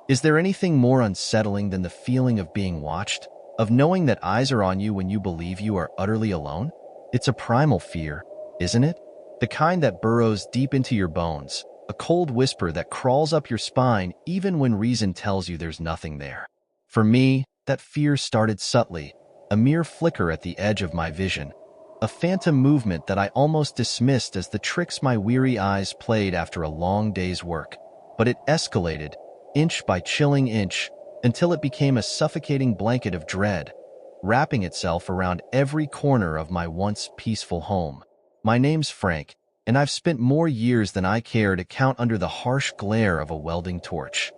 Is there anything more unsettling than the feeling of being watched, of knowing that eyes are on you when you believe you are utterly alone? It's a primal fear, isn't it? The kind that burrows deep into your bones, a cold whisper that crawls up your spine even when reason tells you there's nothing there. For me, that fear started subtly, a mere flicker at the edge of my vision, a phantom movement that I almost dismissed as the tricks my weary eyes played after a long day's work. But it escalated, inch by chilling inch, until it became a suffocating blanket of dread, wrapping itself around every corner of my once peaceful home. My name's Frank, and I've spent more years than I care to count under the harsh glare of a welding torch.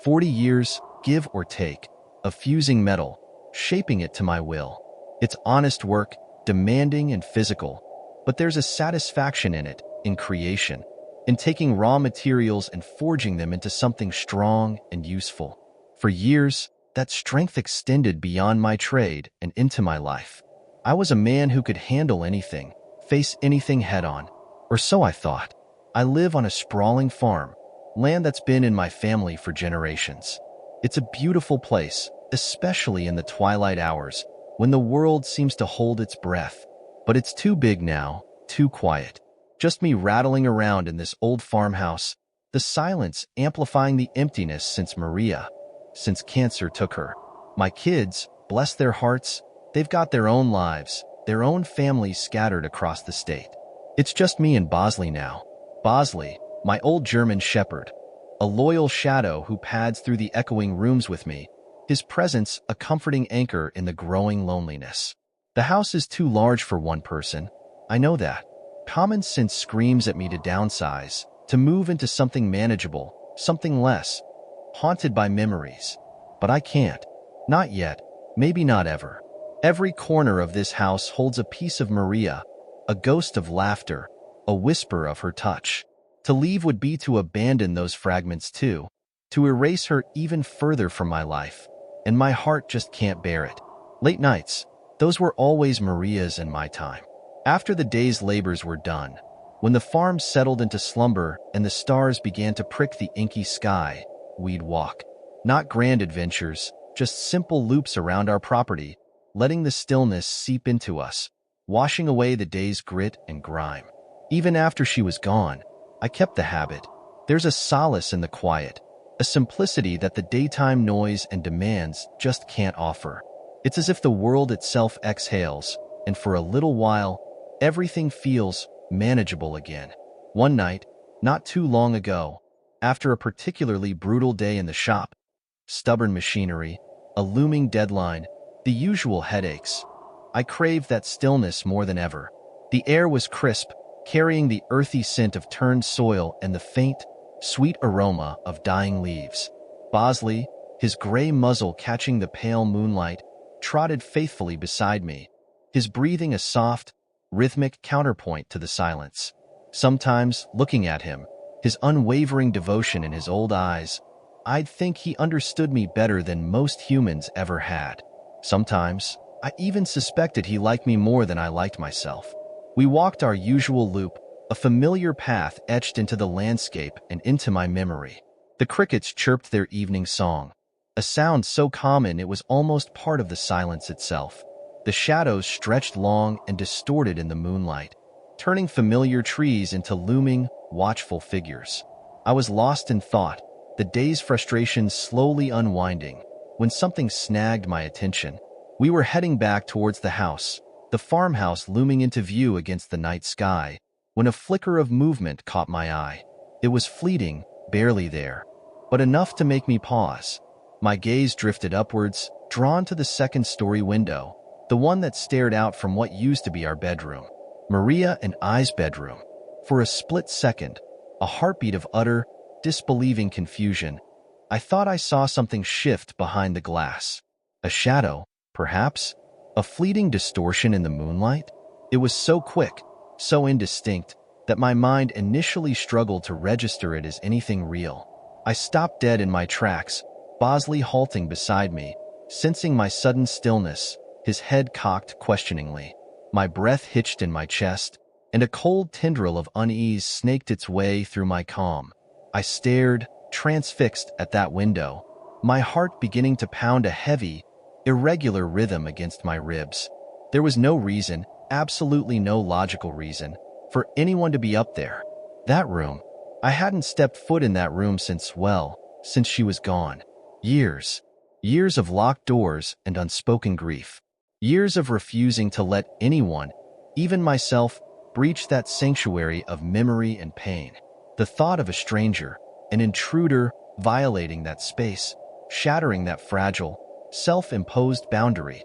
40 years, give or take, of fusing metal, shaping it to my will. It's honest work, demanding and physical, but there's a satisfaction in it, in creation, in taking raw materials and forging them into something strong and useful. For years, that strength extended beyond my trade and into my life. I was a man who could handle anything, face anything head-on, or so I thought. I live on a sprawling farm, land that's been in my family for generations. It's a beautiful place, especially in the twilight hours, when the world seems to hold its breath. But it's too big now, too quiet. Just me rattling around in this old farmhouse, the silence amplifying the emptiness since cancer took her. My kids, bless their hearts, they've got their own lives, their own families scattered across the state. It's just me and Bosley now. Bosley, my old German shepherd, a loyal shadow who pads through the echoing rooms with me, his presence a comforting anchor in the growing loneliness. The house is too large for one person, I know that. Common sense screams at me to downsize, to move into something manageable, something less haunted by memories. But I can't. Not yet, maybe not ever. Every corner of this house holds a piece of Maria, a ghost of laughter, a whisper of her touch. To leave would be to abandon those fragments too, to erase her even further from my life, and my heart just can't bear it. Late nights, those were always Maria's and my time. After the day's labors were done, when the farm settled into slumber and the stars began to prick the inky sky, we'd walk. Not grand adventures, just simple loops around our property, letting the stillness seep into us, washing away the day's grit and grime. Even after she was gone, I kept the habit. There's a solace in the quiet, a simplicity that the daytime noise and demands just can't offer. It's as if the world itself exhales, and for a little while, everything feels manageable again. One night, not too long ago, after a particularly brutal day in the shop, stubborn machinery, a looming deadline, the usual headaches, I craved that stillness more than ever. The air was crisp, carrying the earthy scent of turned soil and the faint, sweet aroma of dying leaves. Bosley, his gray muzzle catching the pale moonlight, trotted faithfully beside me, his breathing a soft, rhythmic counterpoint to the silence. Sometimes, looking at him, his unwavering devotion in his old eyes, I'd think he understood me better than most humans ever had. Sometimes, I even suspected he liked me more than I liked myself. We walked our usual loop, a familiar path etched into the landscape and into my memory. The crickets chirped their evening song, a sound so common it was almost part of the silence itself. The shadows stretched long and distorted in the moonlight, turning familiar trees into looming, watchful figures. I was lost in thought, the day's frustrations slowly unwinding, when something snagged my attention. We were heading back towards the house, the farmhouse looming into view against the night sky, when a flicker of movement caught my eye. It was fleeting, barely there, but enough to make me pause. My gaze drifted upwards, drawn to the second-story window, the one that stared out from what used to be our bedroom. Maria and I's bedroom. For a split second, a heartbeat of utter, disbelieving confusion, I thought I saw something shift behind the glass. A shadow, perhaps? A fleeting distortion in the moonlight? It was so quick, so indistinct, that my mind initially struggled to register it as anything real. I stopped dead in my tracks, Bosley halting beside me, sensing my sudden stillness, his head cocked questioningly. My breath hitched in my chest, and a cold tendril of unease snaked its way through my calm. I stared, transfixed, at that window, my heart beginning to pound a heavy, irregular rhythm against my ribs. There was no reason, absolutely no logical reason, for anyone to be up there. That room. I hadn't stepped foot in that room since she was gone. Years. Years of locked doors and unspoken grief. Years of refusing to let anyone, even myself, breach that sanctuary of memory and pain. The thought of a stranger, an intruder, violating that space, shattering that fragile, self-imposed boundary.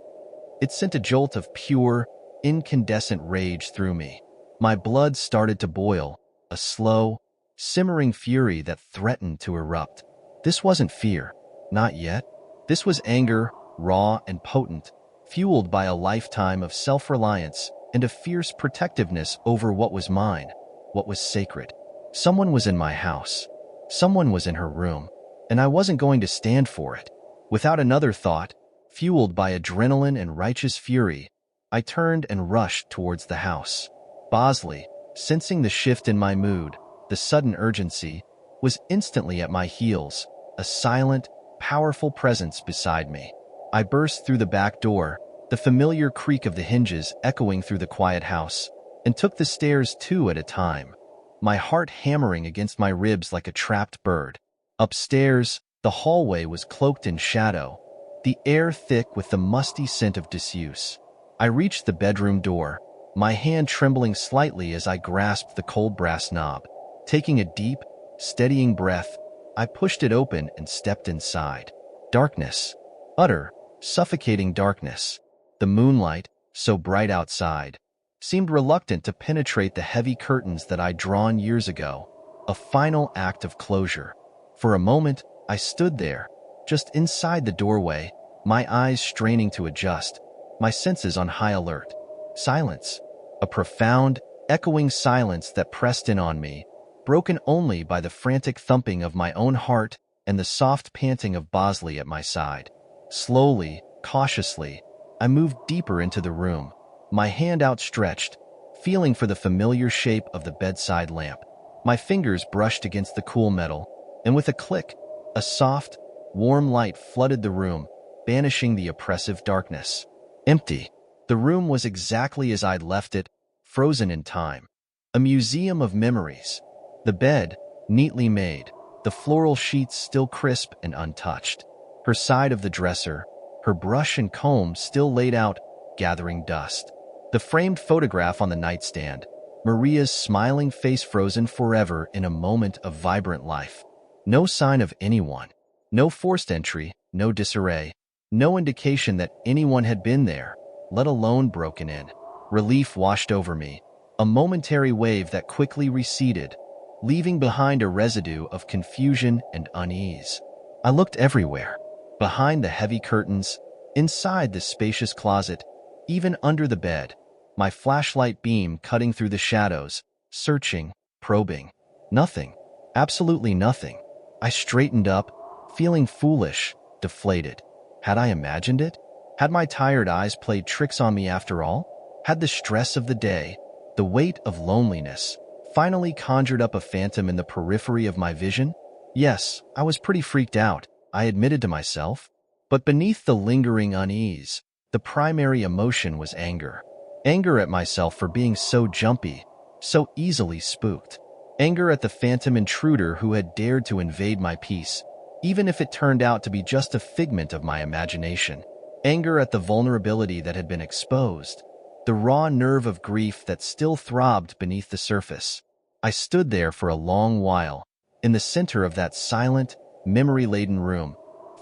It sent a jolt of pure, incandescent rage through me. My blood started to boil, a slow, simmering fury that threatened to erupt. This wasn't fear, not yet. This was anger, raw and potent, fueled by a lifetime of self-reliance and a fierce protectiveness over what was mine, what was sacred. Someone was in my house. Someone was in her room, and I wasn't going to stand for it. Without another thought, fueled by adrenaline and righteous fury, I turned and rushed towards the house. Bosley, sensing the shift in my mood, the sudden urgency, was instantly at my heels, a silent, powerful presence beside me. I burst through the back door, the familiar creak of the hinges echoing through the quiet house, and took the stairs two at a time, my heart hammering against my ribs like a trapped bird. Upstairs, the hallway was cloaked in shadow, the air thick with the musty scent of disuse. I reached the bedroom door, my hand trembling slightly as I grasped the cold brass knob. Taking a deep, steadying breath, I pushed it open and stepped inside. Darkness. Utter, suffocating darkness. The moonlight, so bright outside, seemed reluctant to penetrate the heavy curtains that I'd drawn years ago. A final act of closure. For a moment, I stood there, just inside the doorway, my eyes straining to adjust, my senses on high alert. Silence. A profound, echoing silence that pressed in on me, broken only by the frantic thumping of my own heart and the soft panting of Bosley at my side. Slowly, cautiously, I moved deeper into the room, my hand outstretched, feeling for the familiar shape of the bedside lamp. My fingers brushed against the cool metal, and with a click, a soft, warm light flooded the room, banishing the oppressive darkness. Empty. The room was exactly as I'd left it, frozen in time. A museum of memories. The bed, neatly made, the floral sheets still crisp and untouched. Her side of the dresser, her brush and comb still laid out, gathering dust. The framed photograph on the nightstand, Maria's smiling face frozen forever in a moment of vibrant life. No sign of anyone. No forced entry, no disarray. No indication that anyone had been there, let alone broken in. Relief washed over me, a momentary wave that quickly receded, leaving behind a residue of confusion and unease. I looked everywhere, behind the heavy curtains, inside the spacious closet, even under the bed, my flashlight beam cutting through the shadows, searching, probing. Nothing. Absolutely nothing. I straightened up, feeling foolish, deflated. Had I imagined it? Had my tired eyes played tricks on me after all? Had the stress of the day, the weight of loneliness, finally conjured up a phantom in the periphery of my vision? Yes, I was pretty freaked out, I admitted to myself. But beneath the lingering unease, the primary emotion was anger. Anger at myself for being so jumpy, so easily spooked. Anger at the phantom intruder who had dared to invade my peace, even if it turned out to be just a figment of my imagination. Anger at the vulnerability that had been exposed, the raw nerve of grief that still throbbed beneath the surface. I stood there for a long while, in the center of that silent, memory-laden room,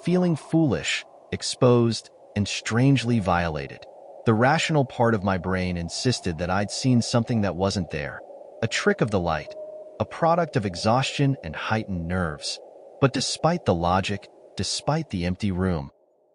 feeling foolish, exposed, and strangely violated. The rational part of my brain insisted that I'd seen something that wasn't there, a trick of the light, a product of exhaustion and heightened nerves. But despite the logic, despite the empty room,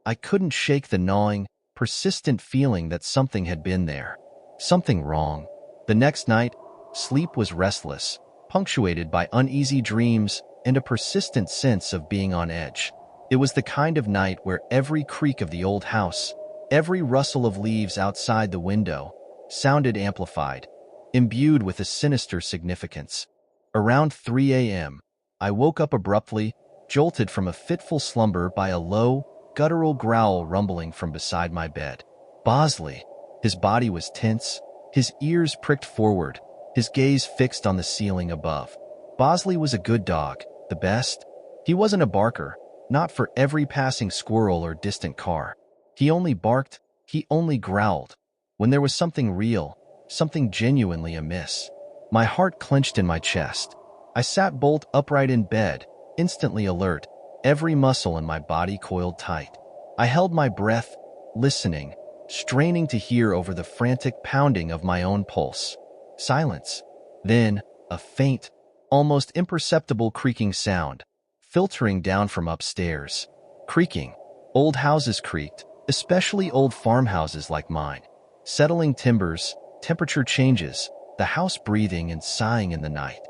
I couldn't shake the gnawing, persistent feeling that something had been there. Something wrong. The next night, sleep was restless, punctuated by uneasy dreams and a persistent sense of being on edge. It was the kind of night where every creak of the old house, every rustle of leaves outside the window, sounded amplified, imbued with a sinister significance. Around 3 a.m., I woke up abruptly, jolted from a fitful slumber by a low, guttural growl rumbling from beside my bed. Bosley. His body was tense, his ears pricked forward, his gaze fixed on the ceiling above. Bosley was a good dog, the best. He wasn't a barker, not for every passing squirrel or distant car. He only barked, he only growled, when there was something real, something genuinely amiss. My heart clenched in my chest. I sat bolt upright in bed, instantly alert, every muscle in my body coiled tight. I held my breath, listening, straining to hear over the frantic pounding of my own pulse. Silence. Then, a faint, almost imperceptible creaking sound, filtering down from upstairs. Creaking. Old houses creaked, especially old farmhouses like mine. Settling timbers, temperature changes, the house breathing and sighing in the night.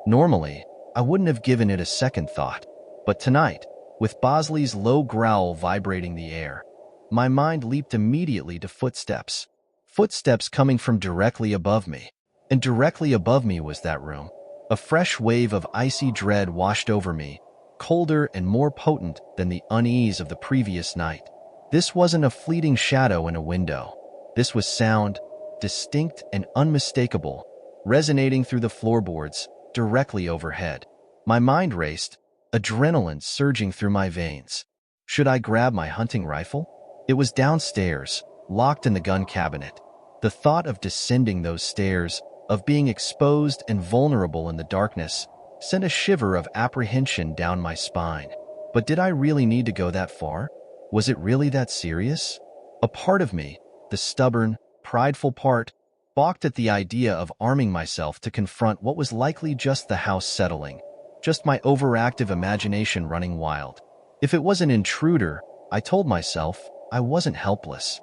Normally, I wouldn't have given it a second thought. But tonight, with Bosley's low growl vibrating the air, my mind leaped immediately to footsteps. Footsteps coming from directly above me. And directly above me was that room. A fresh wave of icy dread washed over me, colder and more potent than the unease of the previous night. This wasn't a fleeting shadow in a window. This was sound, distinct and unmistakable, resonating through the floorboards, directly overhead. My mind raced, adrenaline surging through my veins. Should I grab my hunting rifle? It was downstairs, locked in the gun cabinet. The thought of descending those stairs, of being exposed and vulnerable in the darkness, sent a shiver of apprehension down my spine. But did I really need to go that far? Was it really that serious? A part of me, the stubborn, prideful part, balked at the idea of arming myself to confront what was likely just the house settling, just my overactive imagination running wild. If it was an intruder, I told myself, I wasn't helpless.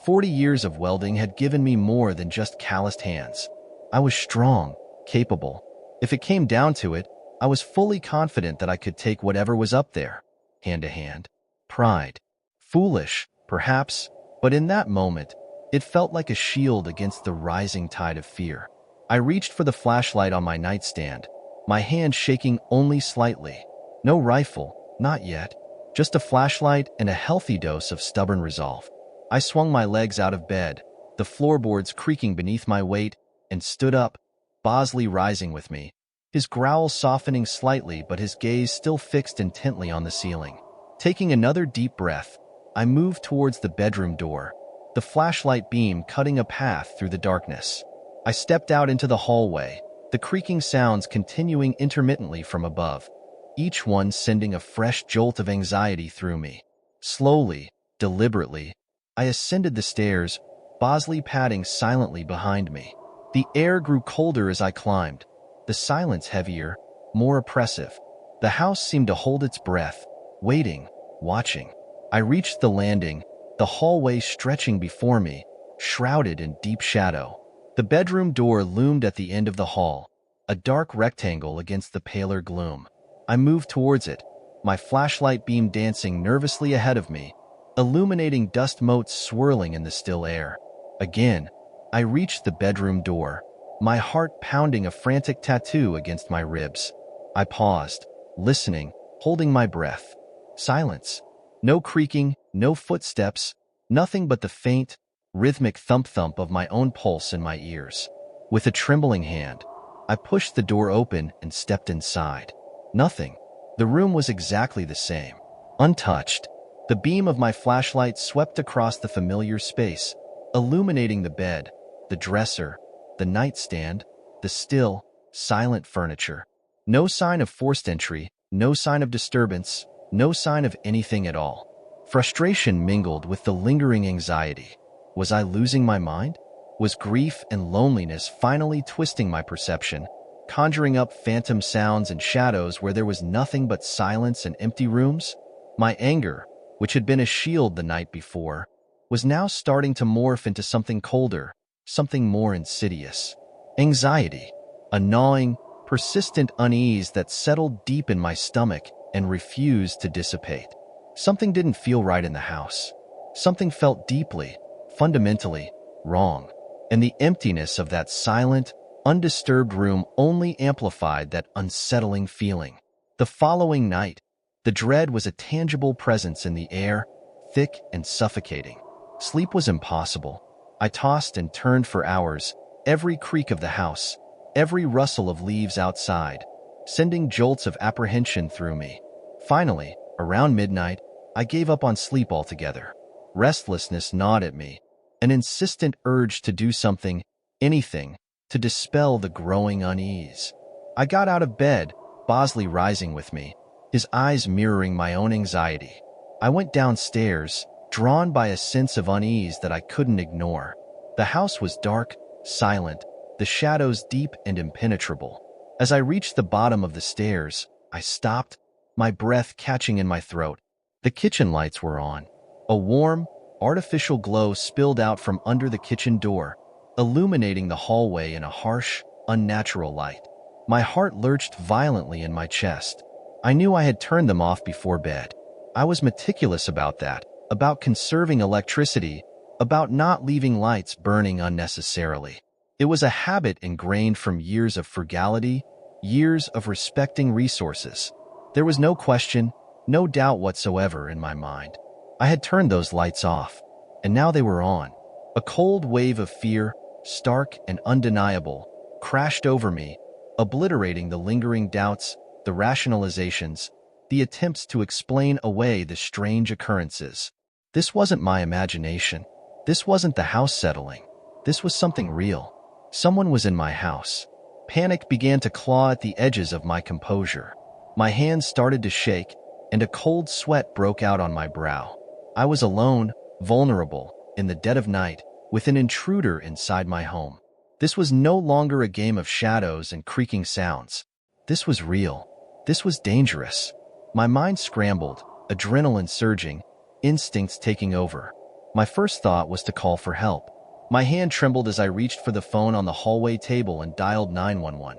40 years of welding had given me more than just calloused hands. I was strong, capable. If it came down to it, I was fully confident that I could take whatever was up there, hand to hand. Pride. Foolish, perhaps, but in that moment, it felt like a shield against the rising tide of fear. I reached for the flashlight on my nightstand, my hand shaking only slightly. No rifle, not yet. Just a flashlight and a healthy dose of stubborn resolve. I swung my legs out of bed, the floorboards creaking beneath my weight, and stood up, Bosley rising with me, his growl softening slightly but his gaze still fixed intently on the ceiling. Taking another deep breath, I moved towards the bedroom door, the flashlight beam cutting a path through the darkness. I stepped out into the hallway, the creaking sounds continuing intermittently from above, each one sending a fresh jolt of anxiety through me. Slowly, deliberately, I ascended the stairs, Bosley padding silently behind me. The air grew colder as I climbed, the silence heavier, more oppressive. The house seemed to hold its breath, waiting, watching. I reached the landing, the hallway stretching before me, shrouded in deep shadow. The bedroom door loomed at the end of the hall, a dark rectangle against the paler gloom. I moved towards it, my flashlight beam dancing nervously ahead of me, illuminating dust motes swirling in the still air. Again, I reached the bedroom door, my heart pounding a frantic tattoo against my ribs. I paused, listening, holding my breath. Silence. No creaking, no footsteps, nothing but the faint, rhythmic thump-thump of my own pulse in my ears. With a trembling hand, I pushed the door open and stepped inside. Nothing. The room was exactly the same. Untouched. The beam of my flashlight swept across the familiar space, illuminating the bed, the dresser, the nightstand, the still, silent furniture. No sign of forced entry, no sign of disturbance, no sign of anything at all. Frustration mingled with the lingering anxiety. Was I losing my mind? Was grief and loneliness finally twisting my perception, conjuring up phantom sounds and shadows where there was nothing but silence and empty rooms? My anger, which had been a shield the night before, was now starting to morph into something colder, something more insidious. Anxiety, a gnawing, persistent unease that settled deep in my stomach and refused to dissipate. Something didn't feel right in the house. Something felt deeply, fundamentally, wrong. And the emptiness of that silent, undisturbed room only amplified that unsettling feeling. The following night, The dread was a tangible presence in the air, thick and suffocating. Sleep was impossible. I tossed and turned for hours, every creak of the house, every rustle of leaves outside, sending jolts of apprehension through me. Finally, around midnight, I gave up on sleep altogether. Restlessness gnawed at me, an insistent urge to do something, anything, to dispel the growing unease. I got out of bed, Bosley rising with me, his eyes mirroring my own anxiety. I went downstairs, drawn by a sense of unease that I couldn't ignore. The house was dark, silent, the shadows deep and impenetrable. As I reached the bottom of the stairs, I stopped, my breath catching in my throat. The kitchen lights were on. A warm, artificial glow spilled out from under the kitchen door, illuminating the hallway in a harsh, unnatural light. My heart lurched violently in my chest. I knew I had turned them off before bed. I was meticulous about that, about conserving electricity, about not leaving lights burning unnecessarily. It was a habit ingrained from years of frugality, years of respecting resources. There was no question, no doubt whatsoever in my mind. I had turned those lights off, and now they were on. A cold wave of fear, stark and undeniable, crashed over me, obliterating the lingering doubts, the rationalizations, the attempts to explain away the strange occurrences. This wasn't my imagination. This wasn't the house settling. This was something real. Someone was in my house. Panic began to claw at the edges of my composure. My hands started to shake, and a cold sweat broke out on my brow. I was alone, vulnerable, in the dead of night, with an intruder inside my home. This was no longer a game of shadows and creaking sounds. This was real. This was dangerous. My mind scrambled, adrenaline surging, instincts taking over. My first thought was to call for help. My hand trembled as I reached for the phone on the hallway table and dialed 911.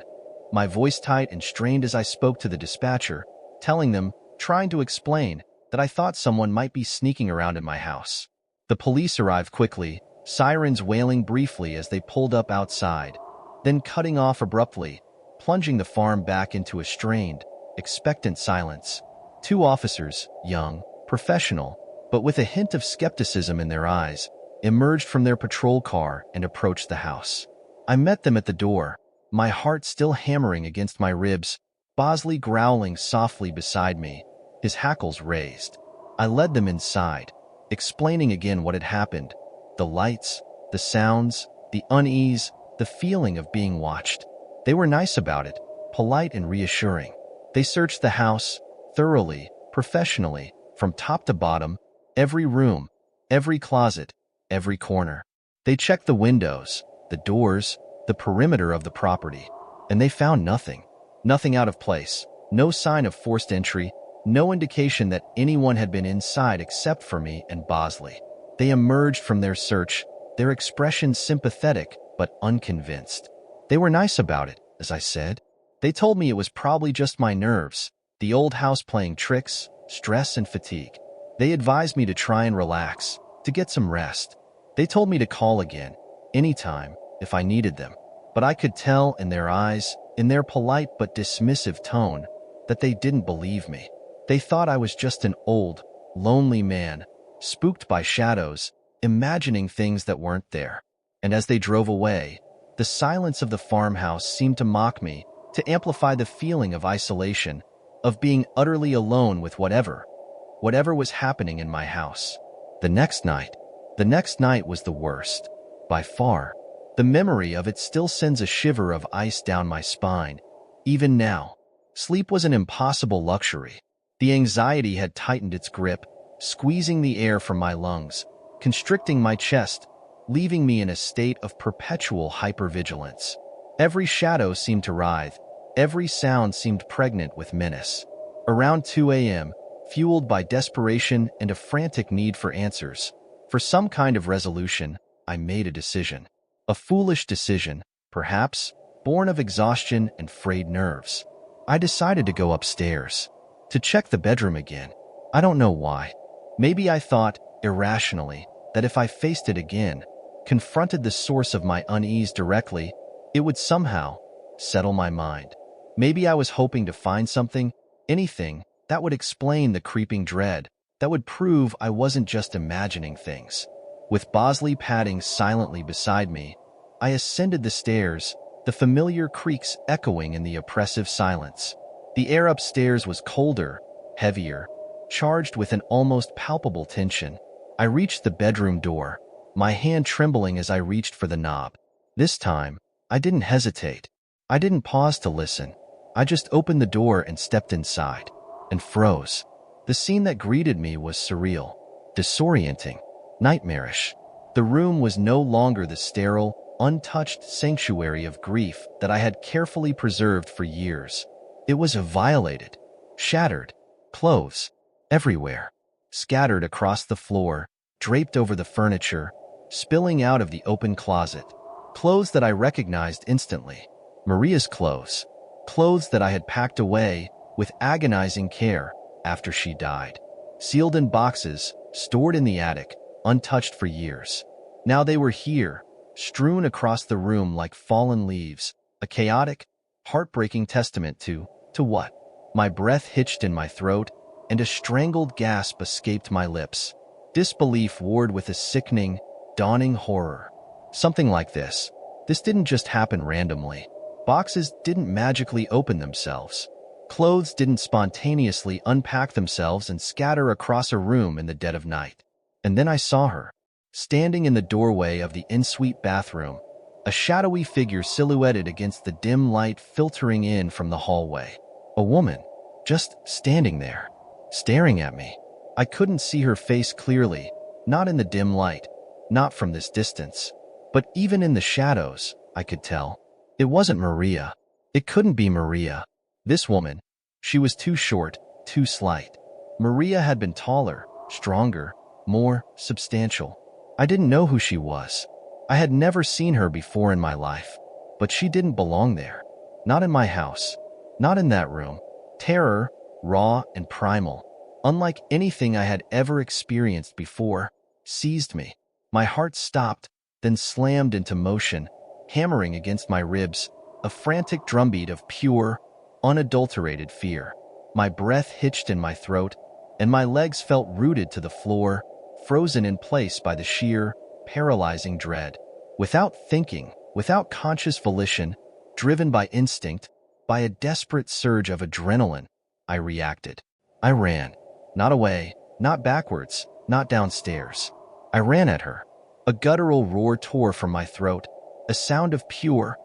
My voice tight and strained as I spoke to the dispatcher, telling them, trying to explain, that I thought someone might be sneaking around in my house. The police arrived quickly, sirens wailing briefly as they pulled up outside, then cutting off abruptly, plunging the farm back into a strained, expectant silence. Two officers, young, professional, but with a hint of skepticism in their eyes, emerged from their patrol car and approached the house. I met them at the door, my heart still hammering against my ribs, Bosley growling softly beside me, his hackles raised. I led them inside, explaining again what had happened, the lights, the sounds, the unease, the feeling of being watched. They were nice about it, polite and reassuring. They searched the house, thoroughly, professionally, from top to bottom, every room, every closet, every corner. They checked the windows, the doors, the perimeter of the property, and they found nothing. Nothing out of place, no sign of forced entry, no indication that anyone had been inside except for me and Bosley. They emerged from their search, their expressions sympathetic but unconvinced. They were nice about it, as I said. They told me it was probably just my nerves, the old house playing tricks, stress and fatigue. They advised me to try and relax, to get some rest. They told me to call again, anytime, if I needed them. But I could tell in their eyes, in their polite but dismissive tone, that they didn't believe me. They thought I was just an old, lonely man, spooked by shadows, imagining things that weren't there. And as they drove away, the silence of the farmhouse seemed to mock me, to amplify the feeling of isolation, of being utterly alone with whatever was happening in my house. The next night was the worst. By far. The memory of it still sends a shiver of ice down my spine. Even now, sleep was an impossible luxury. The anxiety had tightened its grip, squeezing the air from my lungs, constricting my chest, leaving me in a state of perpetual hypervigilance. Every shadow seemed to writhe, every sound seemed pregnant with menace. Around 2 a.m., fueled by desperation and a frantic need for answers, for some kind of resolution, I made a decision. A foolish decision, perhaps, born of exhaustion and frayed nerves. I decided to go upstairs, to check the bedroom again. I don't know why. Maybe I thought, irrationally, that if I faced it again, confronted the source of my unease directly, it would somehow settle my mind. Maybe I was hoping to find something, anything, That would explain the creeping dread. That would prove I wasn't just imagining things. With Bosley padding silently beside me, I ascended the stairs, the familiar creaks echoing in the oppressive silence. The air upstairs was colder, heavier, charged with an almost palpable tension. I reached the bedroom door, my hand trembling as I reached for the knob. This time, I didn't hesitate. I didn't pause to listen. I just opened the door and stepped inside, and froze. The scene that greeted me was surreal, disorienting, nightmarish. The room was no longer the sterile, untouched sanctuary of grief that I had carefully preserved for years. It was violated, shattered, clothes everywhere, scattered across the floor, draped over the furniture, spilling out of the open closet. Clothes that I recognized instantly. Maria's clothes. Clothes that I had packed away with agonizing care after she died. Sealed in boxes, stored in the attic, untouched for years. Now they were here, strewn across the room like fallen leaves, a chaotic, heartbreaking testament to what? My breath hitched in my throat, and a strangled gasp escaped my lips. Disbelief warred with a sickening, dawning horror. Something like this. This didn't just happen randomly. Boxes didn't magically open themselves. Clothes didn't spontaneously unpack themselves and scatter across a room in the dead of night. And then I saw her, standing in the doorway of the ensuite bathroom, a shadowy figure silhouetted against the dim light filtering in from the hallway. A woman, just standing there, staring at me. I couldn't see her face clearly, not in the dim light, not from this distance. But even in the shadows, I could tell. It wasn't Maria. It couldn't be Maria. This woman, she was too short, too slight. Maria had been taller, stronger, more substantial. I didn't know who she was. I had never seen her before in my life. But she didn't belong there. Not in my house. Not in that room. Terror, raw and primal, unlike anything I had ever experienced before, seized me. My heart stopped, then slammed into motion, hammering against my ribs, a frantic drumbeat of pure, unadulterated fear. My breath hitched in my throat, and my legs felt rooted to the floor, frozen in place by the sheer, paralyzing dread. Without thinking, without conscious volition, driven by instinct, by a desperate surge of adrenaline, I reacted. I ran. Not away, not backwards, not downstairs. I ran at her. A guttural roar tore from my throat, a sound of pure,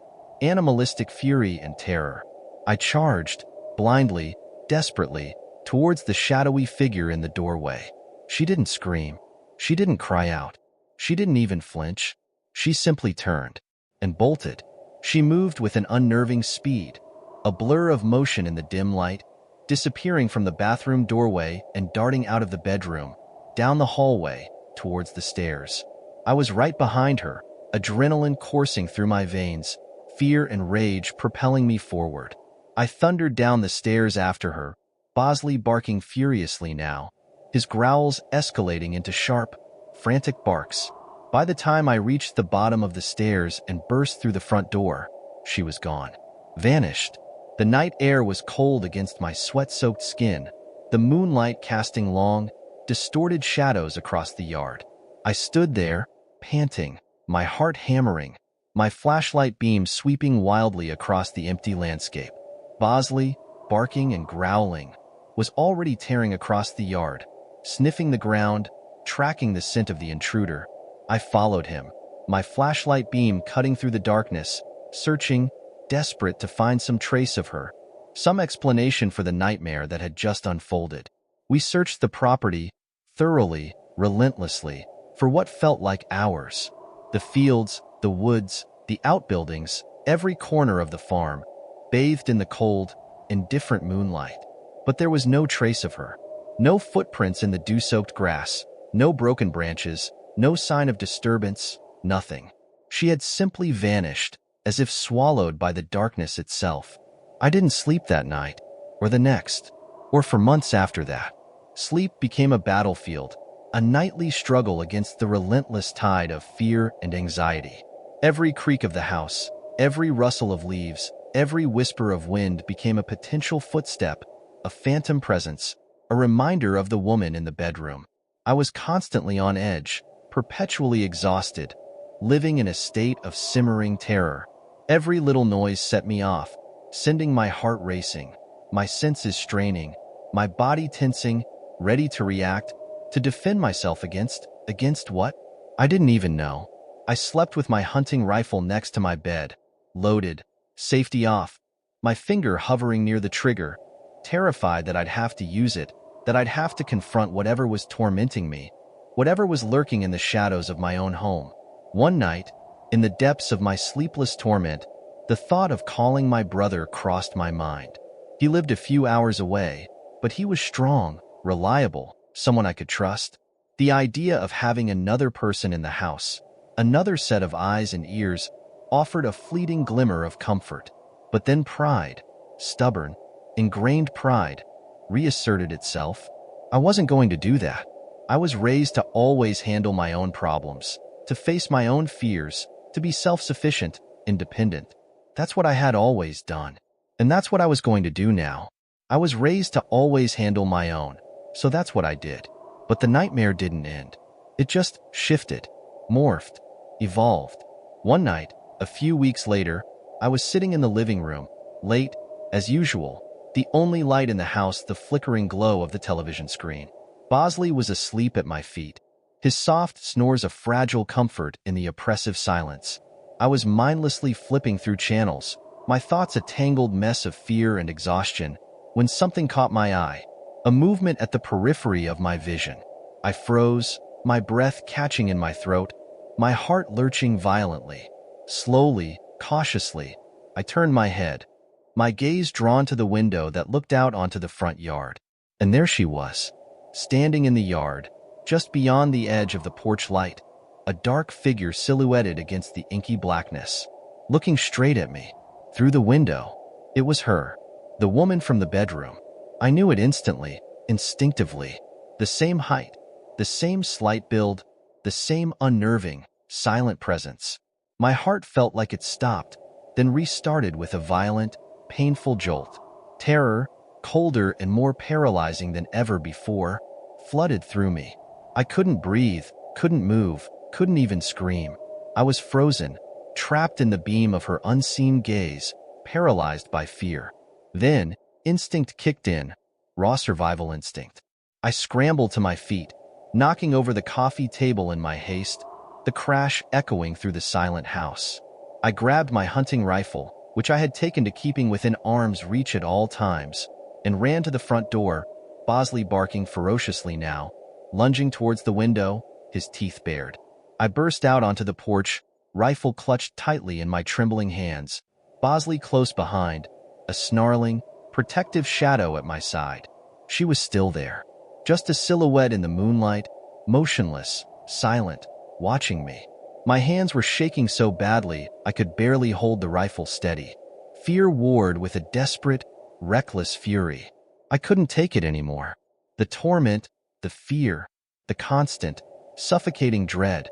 animalistic fury and terror. I charged, blindly, desperately, towards the shadowy figure in the doorway. She didn't scream. She didn't cry out. She didn't even flinch. She simply turned and bolted. She moved with an unnerving speed, a blur of motion in the dim light, disappearing from the bathroom doorway and darting out of the bedroom, down the hallway, towards the stairs. I was right behind her, adrenaline coursing through my veins, fear and rage propelling me forward. I thundered down the stairs after her, Bosley barking furiously now, his growls escalating into sharp, frantic barks. By the time I reached the bottom of the stairs and burst through the front door, she was gone. Vanished. The night air was cold against my sweat-soaked skin, the moonlight casting long, distorted shadows across the yard. I stood there, panting, my heart hammering, my flashlight beam sweeping wildly across the empty landscape. Bosley, barking and growling, was already tearing across the yard, sniffing the ground, tracking the scent of the intruder. I followed him, my flashlight beam cutting through the darkness, searching, desperate to find some trace of her, some explanation for the nightmare that had just unfolded. We searched the property, thoroughly, relentlessly, for what felt like hours. The fields, the woods, the outbuildings, every corner of the farm, bathed in the cold, indifferent moonlight. But there was no trace of her. No footprints in the dew-soaked grass, no broken branches, no sign of disturbance, nothing. She had simply vanished, as if swallowed by the darkness itself. I didn't sleep that night, or the next, or for months after that. Sleep became a battlefield, a nightly struggle against the relentless tide of fear and anxiety. Every creak of the house, every rustle of leaves, every whisper of wind became a potential footstep, a phantom presence, a reminder of the woman in the bedroom. I was constantly on edge, perpetually exhausted, living in a state of simmering terror. Every little noise set me off, sending my heart racing, my senses straining, my body tensing, ready to react, to defend myself against what? I didn't even know. I slept with my hunting rifle next to my bed, loaded, safety off, my finger hovering near the trigger, terrified that I'd have to use it, that I'd have to confront whatever was tormenting me, whatever was lurking in the shadows of my own home. One night, in the depths of my sleepless torment, the thought of calling my brother crossed my mind. He lived a few hours away, but he was strong, reliable, someone I could trust. The idea of having another person in the house, another set of eyes and ears, offered a fleeting glimmer of comfort. But then pride, stubborn, ingrained pride, reasserted itself. I wasn't going to do that. I was raised to always handle my own problems, to face my own fears, to be self-sufficient, independent. That's what I had always done. And that's what I was going to do now. I was raised to always handle my own, so that's what I did. But the nightmare didn't end. It just shifted, morphed, evolved. One night, a few weeks later, I was sitting in the living room, late, as usual, the only light in the house the flickering glow of the television screen. Bosley was asleep at my feet, his soft snores a fragile comfort in the oppressive silence. I was mindlessly flipping through channels, my thoughts a tangled mess of fear and exhaustion, when something caught my eye, a movement at the periphery of my vision. I froze, my breath catching in my throat, my heart lurching violently. Slowly, cautiously, I turned my head, my gaze drawn to the window that looked out onto the front yard. And there she was, standing in the yard, just beyond the edge of the porch light, a dark figure silhouetted against the inky blackness, looking straight at me. Through the window, it was her, the woman from the bedroom. I knew it instantly, instinctively. The same height, the same slight build, the same unnerving, silent presence. My heart felt like it stopped, then restarted with a violent, painful jolt. Terror, colder and more paralyzing than ever before, flooded through me. I couldn't breathe, couldn't move, couldn't even scream. I was frozen, trapped in the beam of her unseen gaze, paralyzed by fear. Then, instinct kicked in, raw survival instinct. I scrambled to my feet, knocking over the coffee table in my haste, the crash echoing through the silent house. I grabbed my hunting rifle, which I had taken to keeping within arm's reach at all times, and ran to the front door, Bosley barking ferociously now, lunging towards the window, his teeth bared. I burst out onto the porch, rifle clutched tightly in my trembling hands, Bosley close behind, a snarling, protective shadow at my side. She was still there, just a silhouette in the moonlight, motionless, silent, watching me. My hands were shaking so badly I could barely hold the rifle steady. Fear warred with a desperate, reckless fury. I couldn't take it anymore. The torment, the fear, the constant, suffocating dread.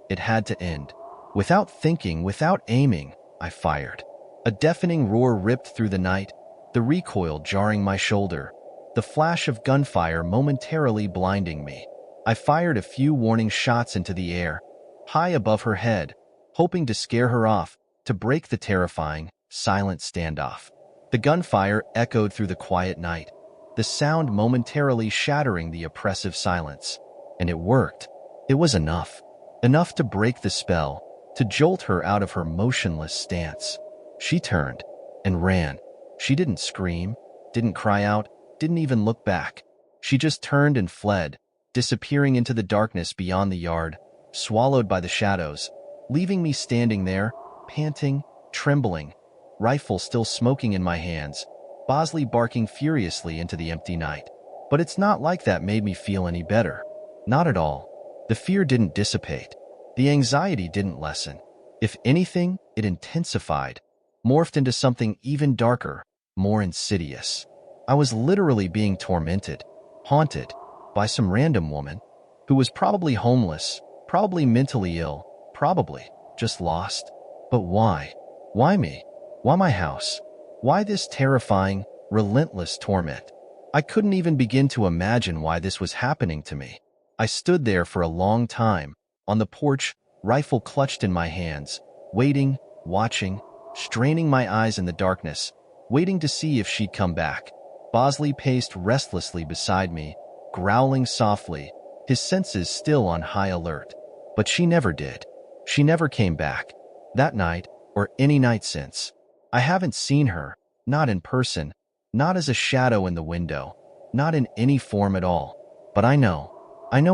It had to end. Without thinking, without aiming, I fired. A deafening roar ripped through the night, the recoil jarring my shoulder, the flash of gunfire momentarily blinding me. I fired a few warning shots into the air, high above her head, hoping to scare her off, to break the terrifying, silent standoff. The gunfire echoed through the quiet night, the sound momentarily shattering the oppressive silence. And it worked. It was enough. Enough to break the spell, to jolt her out of her motionless stance. She turned and ran. She didn't scream, didn't cry out, didn't even look back. She just turned and fled, disappearing into the darkness beyond the yard, swallowed by the shadows, leaving me standing there, panting, trembling, rifle still smoking in my hands, Bosley barking furiously into the empty night. But it's not like that made me feel any better. Not at all. The fear didn't dissipate. The anxiety didn't lessen. If anything, it intensified, morphed into something even darker, more insidious. I was literally being tormented, haunted, by some random woman who was probably homeless, probably mentally ill, probably just lost. But why? Why me? Why my house? Why this terrifying, relentless torment? I couldn't even begin to imagine why this was happening to me. I stood there for a long time, on the porch, rifle clutched in my hands, waiting, watching, straining my eyes in the darkness, waiting to see if she'd come back. Bosley paced restlessly beside me, growling softly, his senses still on high alert. But she never did. She never came back. That night, or any night since. I haven't seen her, not in person, not as a shadow in the window, not in any form at all. But I know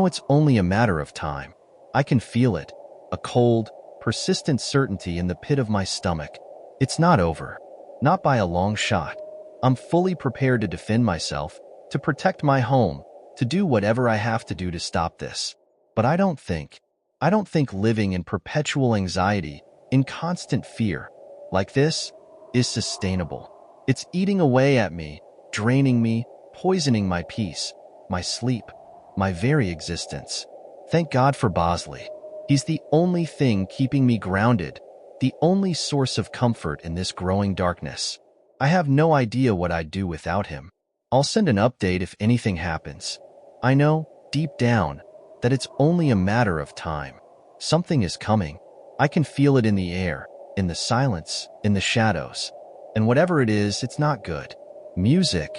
it's only a matter of time. I can feel it, a cold, persistent certainty in the pit of my stomach. It's not over. Not by a long shot. I'm fully prepared to defend myself, to protect my home, to do whatever I have to do to stop this. But I don't think living in perpetual anxiety, in constant fear, like this, is sustainable. It's eating away at me, draining me, poisoning my peace, my sleep, my very existence. Thank God for Bosley. He's the only thing keeping me grounded, the only source of comfort in this growing darkness. I have no idea what I'd do without him. I'll send an update if anything happens. I know, deep down, that it's only a matter of time. Something is coming. I can feel it in the air, in the silence, in the shadows. And whatever it is, it's not good. Music,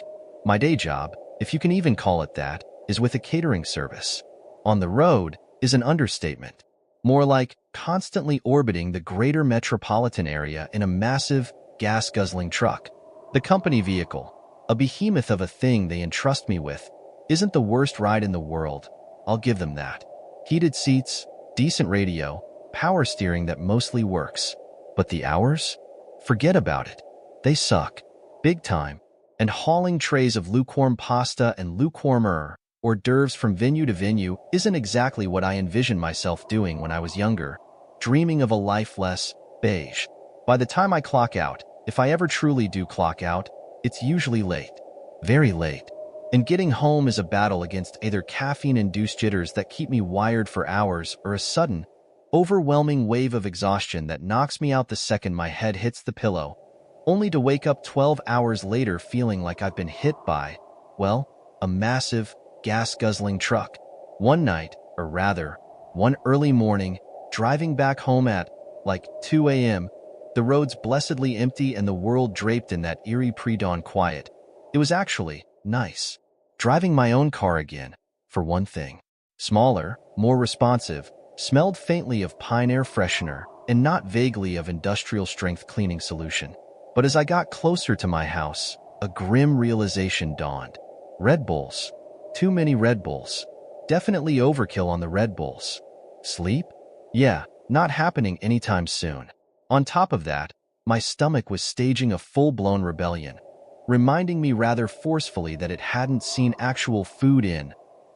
my day job, if you can even call it that, is with a catering service. On the road is an understatement. More like constantly orbiting the greater metropolitan area in a massive, gas-guzzling truck. The company vehicle, a behemoth of a thing they entrust me with, isn't the worst ride in the world. I'll give them that. Heated seats, decent radio, power steering that mostly works. But the hours? Forget about it. They suck. Big time. And hauling trays of lukewarm pasta and lukewarmer hors d'oeuvres from venue to venue isn't exactly what I envisioned myself doing when I was younger, dreaming of a life less beige. By the time I clock out, if I ever truly do clock out, it's usually late. Very late. And getting home is a battle against either caffeine-induced jitters that keep me wired for hours or a sudden, overwhelming wave of exhaustion that knocks me out the second my head hits the pillow, only to wake up 12 hours later feeling like I've been hit by, well, a massive, gas-guzzling truck. One night, or rather, one early morning, driving back home at, like, 2 a.m., the roads blessedly empty and the world draped in that eerie pre-dawn quiet. It was actually nice. Driving my own car again, for one thing. Smaller, more responsive, smelled faintly of pine air freshener and not vaguely of industrial-strength cleaning solution. But as I got closer to my house, a grim realization dawned. Red Bulls. Too many Red Bulls. Definitely overkill on the Red Bulls. Sleep? Yeah, not happening anytime soon. On top of that, my stomach was staging a full-blown rebellion, reminding me rather forcefully that it hadn't seen actual food in,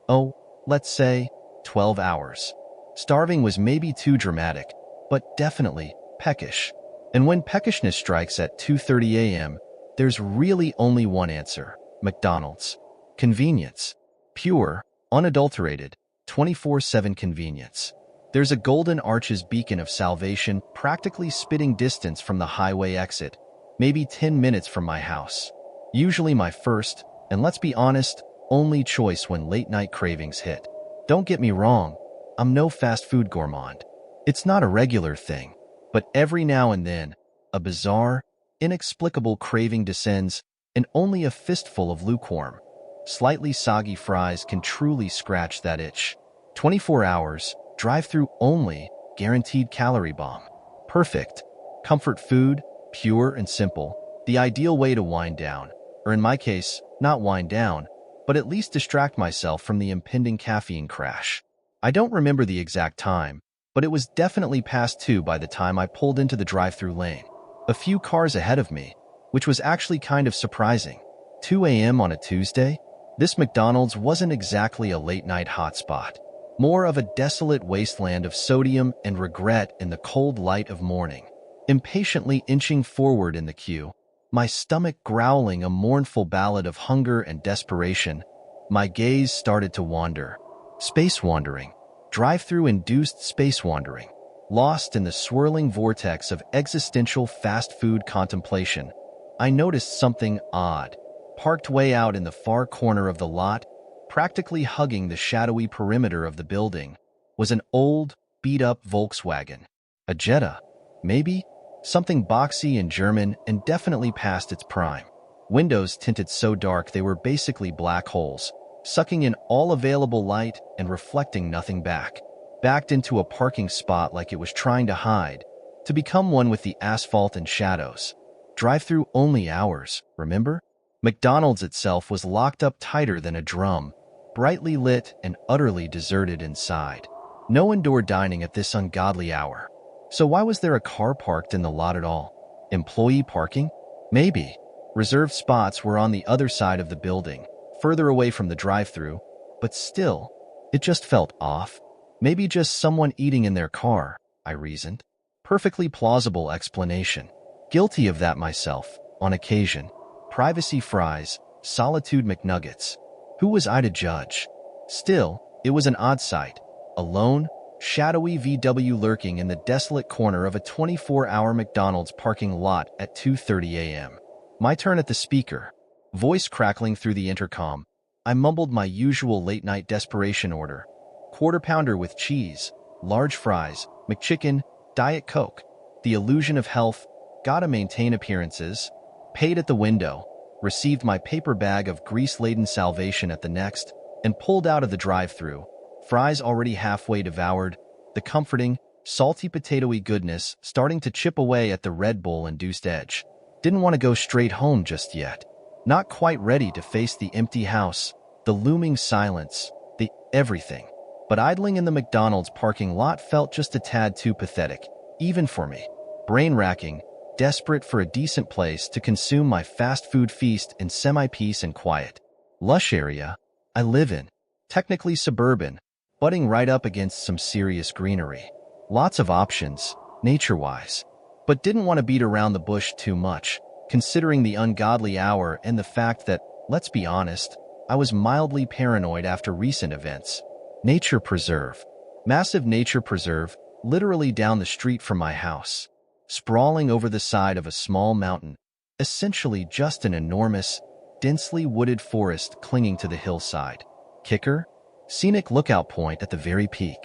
oh, let's say, 12 hours. Starving was maybe too dramatic, but definitely peckish. And when peckishness strikes at 2:30 a.m., there's really only one answer: McDonald's. Convenience. Pure, unadulterated, 24/7 convenience. There's a Golden Arches beacon of salvation practically spitting distance from the highway exit, maybe 10 minutes from my house. Usually my first, and let's be honest, only choice when late-night cravings hit. Don't get me wrong, I'm no fast food gourmand. It's not a regular thing. But every now and then, a bizarre, inexplicable craving descends, and only a fistful of lukewarm, slightly soggy fries can truly scratch that itch. 24 hours, drive-through only, guaranteed calorie bomb. Perfect. Comfort food, pure and simple, the ideal way to wind down, or in my case, not wind down, but at least distract myself from the impending caffeine crash. I don't remember the exact time, but it was definitely past 2 by the time I pulled into the drive-through lane. A few cars ahead of me, which was actually kind of surprising. 2 a.m. on a Tuesday? This McDonald's wasn't exactly a late-night hotspot. More of a desolate wasteland of sodium and regret in the cold light of morning. Impatiently inching forward in the queue, my stomach growling a mournful ballad of hunger and desperation, my gaze started to wander. Space wandering. Drive-through induced space wandering. Lost in the swirling vortex of existential fast food contemplation, I noticed something odd. Parked way out in the far corner of the lot, practically hugging the shadowy perimeter of the building, was an old, beat-up Volkswagen. A Jetta, maybe? Something boxy and German and definitely past its prime. Windows tinted so dark they were basically black holes, sucking in all available light and reflecting nothing back. Backed into a parking spot like it was trying to hide, to become one with the asphalt and shadows. Drive-through only hours, remember? McDonald's itself was locked up tighter than a drum, brightly lit and utterly deserted inside. No indoor dining at this ungodly hour. So why was there a car parked in the lot at all? Employee parking? Maybe. Reserved spots were on the other side of the building, further away from the drive-through, but still, it just felt off. Maybe just someone eating in their car, I reasoned. Perfectly plausible explanation. Guilty of that myself, on occasion. Privacy fries, solitude McNuggets. Who was I to judge? Still, it was an odd sight. A lone, shadowy VW lurking in the desolate corner of a 24-hour McDonald's parking lot at 2:30 a.m. My turn at the speaker. Voice crackling through the intercom, I mumbled my usual late-night desperation order. Quarter pounder with cheese, large fries, McChicken, Diet Coke. The illusion of health, gotta maintain appearances. Paid at the window, received my paper bag of grease-laden salvation at the next, and pulled out of the drive-thru. Fries already halfway devoured, the comforting, salty potatoey goodness starting to chip away at the Red Bull-induced edge. Didn't want to go straight home just yet. Not quite ready to face the empty house, the looming silence, the everything. But idling in the McDonald's parking lot felt just a tad too pathetic, even for me. Brain-racking, desperate for a decent place to consume my fast food feast in semi-peace and quiet. Lush area I live in, technically suburban, butting right up against some serious greenery. Lots of options, nature-wise. But didn't want to beat around the bush too much, considering the ungodly hour and the fact that, let's be honest, I was mildly paranoid after recent events. Nature preserve. Massive nature preserve, literally down the street from my house. Sprawling over the side of a small mountain, essentially just an enormous, densely wooded forest clinging to the hillside. Kicker? Scenic lookout point at the very peak.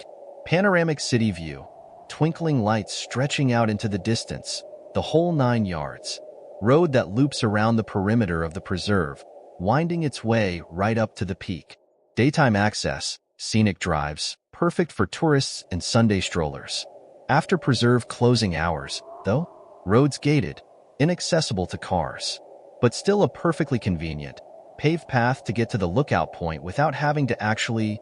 Panoramic city view. Twinkling lights stretching out into the distance, the whole 9 yards. Road that loops around the perimeter of the preserve, winding its way right up to the peak. Daytime access, scenic drives, perfect for tourists and Sunday strollers. After preserve closing hours, though, roads gated, inaccessible to cars. But still a perfectly convenient, paved path to get to the lookout point without having to actually,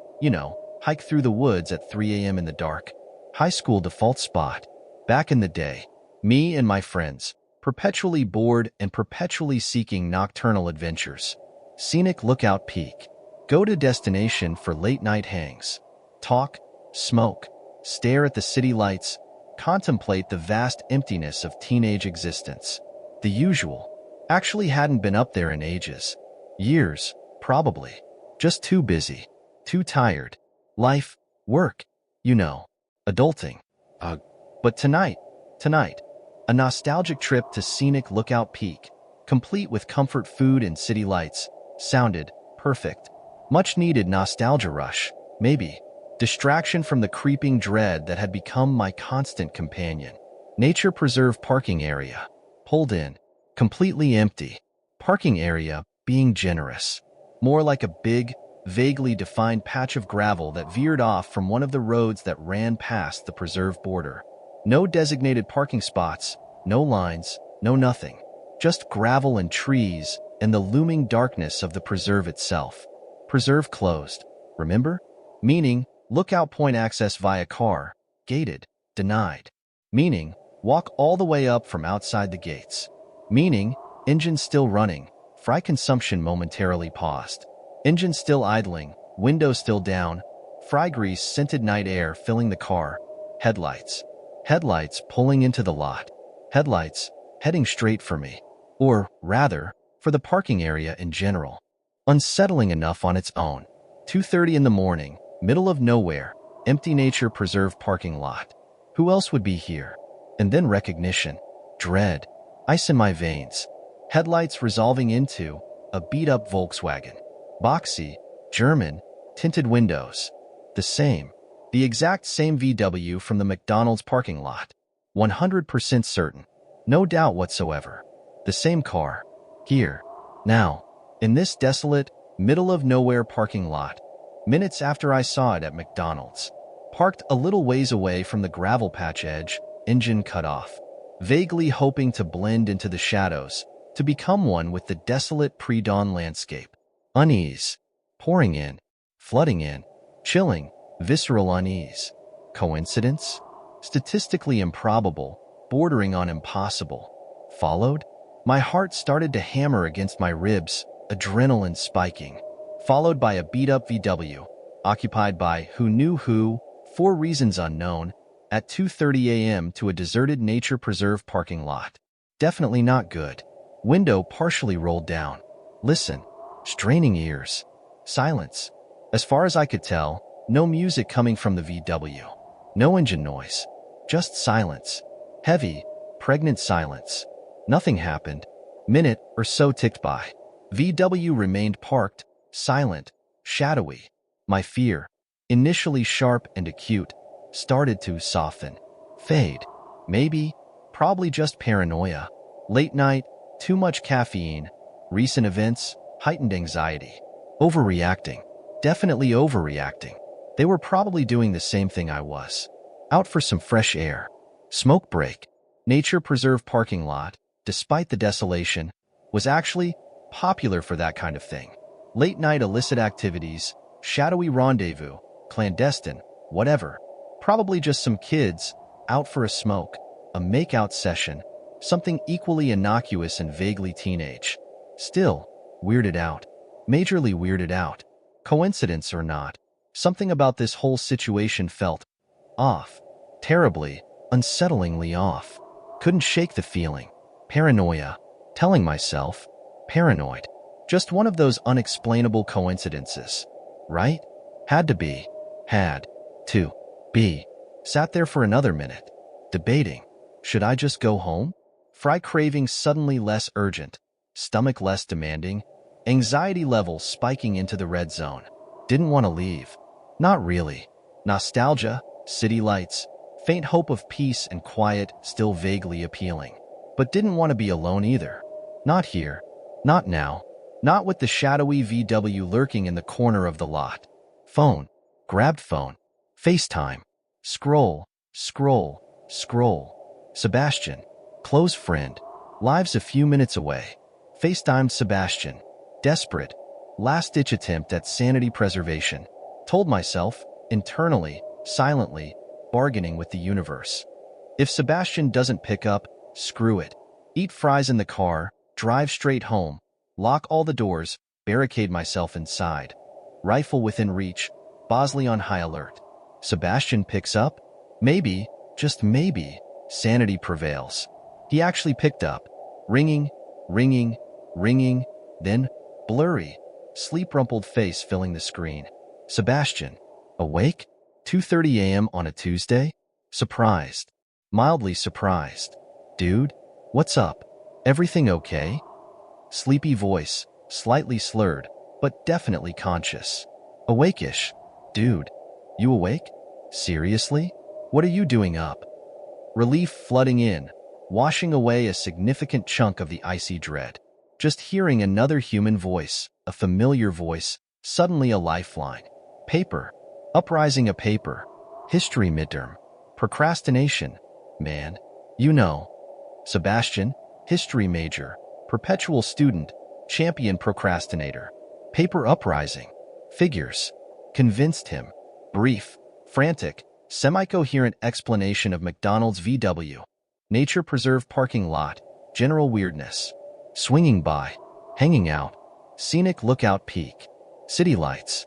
hike through the woods at 3 a.m. in the dark. High school default spot. Back in the day, me and my friends, perpetually bored and perpetually seeking nocturnal adventures. Scenic lookout peak. Go-to destination for late-night hangs. Talk, smoke, stare at the city lights, contemplate the vast emptiness of teenage existence. The usual. Actually hadn't been up there in ages. Years, probably. Just too busy. Too tired. Life, work, adulting. Ugh. But tonight, a nostalgic trip to scenic lookout peak, complete with comfort food and city lights, sounded perfect. Much needed nostalgia rush, maybe. Distraction from the creeping dread that had become my constant companion. Nature preserve parking area. Pulled in. Completely empty. Parking area being generous. More like a big, vaguely defined patch of gravel that veered off from one of the roads that ran past the preserve border. No designated parking spots, no lines, no nothing. Just gravel and trees and the looming darkness of the preserve itself. Preserve closed, remember? Meaning, lookout point access via car, gated, denied. Meaning, walk all the way up from outside the gates. Meaning, engine still running, fry consumption momentarily paused. Engine still idling, window still down, fry grease scented night air filling the car. Headlights. Headlights pulling into the lot. Headlights heading straight for me. Or, rather, for the parking area in general. Unsettling enough on its own. 2:30 in the morning, middle of nowhere, empty nature preserve parking lot. Who else would be here? And then recognition. Dread. Ice in my veins. Headlights resolving into, a beat-up Volkswagen. Boxy, German, tinted windows. The exact same VW from the McDonald's parking lot. 100% certain. No doubt whatsoever. The same car. Here. Now. In this desolate, middle-of-nowhere parking lot. Minutes after I saw it at McDonald's. Parked a little ways away from the gravel patch edge, engine cut off. Vaguely hoping to blend into the shadows, to become one with the desolate pre-dawn landscape. Unease. Pouring in. Flooding in. Chilling. Visceral unease. Coincidence? Statistically improbable, bordering on impossible. Followed? My heart started to hammer against my ribs, adrenaline spiking. Followed by a beat-up VW, occupied by who knew who, for reasons unknown, at 2:30 a.m. to a deserted nature preserve parking lot. Definitely not good. Window partially rolled down. Listen. Straining ears. Silence. As far as I could tell, no music coming from the VW. No engine noise. Just silence. Heavy, pregnant silence. Nothing happened. Minute or so ticked by. VW remained parked, silent, shadowy. My fear, initially sharp and acute, started to soften, fade. Maybe, probably just paranoia. Late night, too much caffeine, recent events, heightened anxiety. Overreacting. Definitely overreacting. They were probably doing the same thing I was. Out for some fresh air. Smoke break. Nature preserve parking lot, despite the desolation, was actually popular for that kind of thing. Late night illicit activities, shadowy rendezvous, clandestine, whatever. Probably just some kids, out for a smoke, a make-out session, something equally innocuous and vaguely teenage. Still, weirded out. Majorly weirded out. Coincidence or not, something about this whole situation felt off. Terribly, unsettlingly off. Couldn't shake the feeling. Paranoia. Telling myself, paranoid. Just one of those unexplainable coincidences. Right? Had to be. Had to be. Sat there for another minute, debating. Should I just go home? Fry craving suddenly less urgent. Stomach less demanding. Anxiety levels spiking into the red zone. Didn't want to leave. Not really. Nostalgia, city lights, faint hope of peace and quiet still vaguely appealing. But didn't want to be alone either. Not here. Not now. Not with the shadowy VW lurking in the corner of the lot. Phone. Grabbed phone. FaceTime. Scroll. Scroll. Scroll. Sebastian. Close friend. Lives a few minutes away. FaceTimed Sebastian. Desperate. Last-ditch attempt at sanity preservation. Told myself, internally, silently, bargaining with the universe. If Sebastian doesn't pick up, screw it. Eat fries in the car, drive straight home, lock all the doors, barricade myself inside. Rifle within reach, Bosley on high alert. Sebastian picks up? Maybe, just maybe, sanity prevails. He actually picked up. Ringing, ringing, ringing, then blurry, sleep-rumpled face filling the screen. Sebastian. Awake? 2:30 a.m. on a Tuesday? Surprised. Mildly surprised. Dude, what's up? Everything okay? Sleepy voice, slightly slurred, but definitely conscious. Awake-ish. Dude, you awake? Seriously? What are you doing up? Relief flooding in, washing away a significant chunk of the icy dread. Just hearing another human voice, a familiar voice, suddenly a lifeline. Paper. Uprising a paper. History midterm. Procrastination. Man. You know. Sebastian, history major, perpetual student, champion procrastinator. Paper uprising. Figures. Convinced him. Brief, frantic, semi-coherent explanation of McDonald's VW. Nature preserve parking lot. General weirdness. Swinging by. Hanging out. Scenic lookout peak. City lights.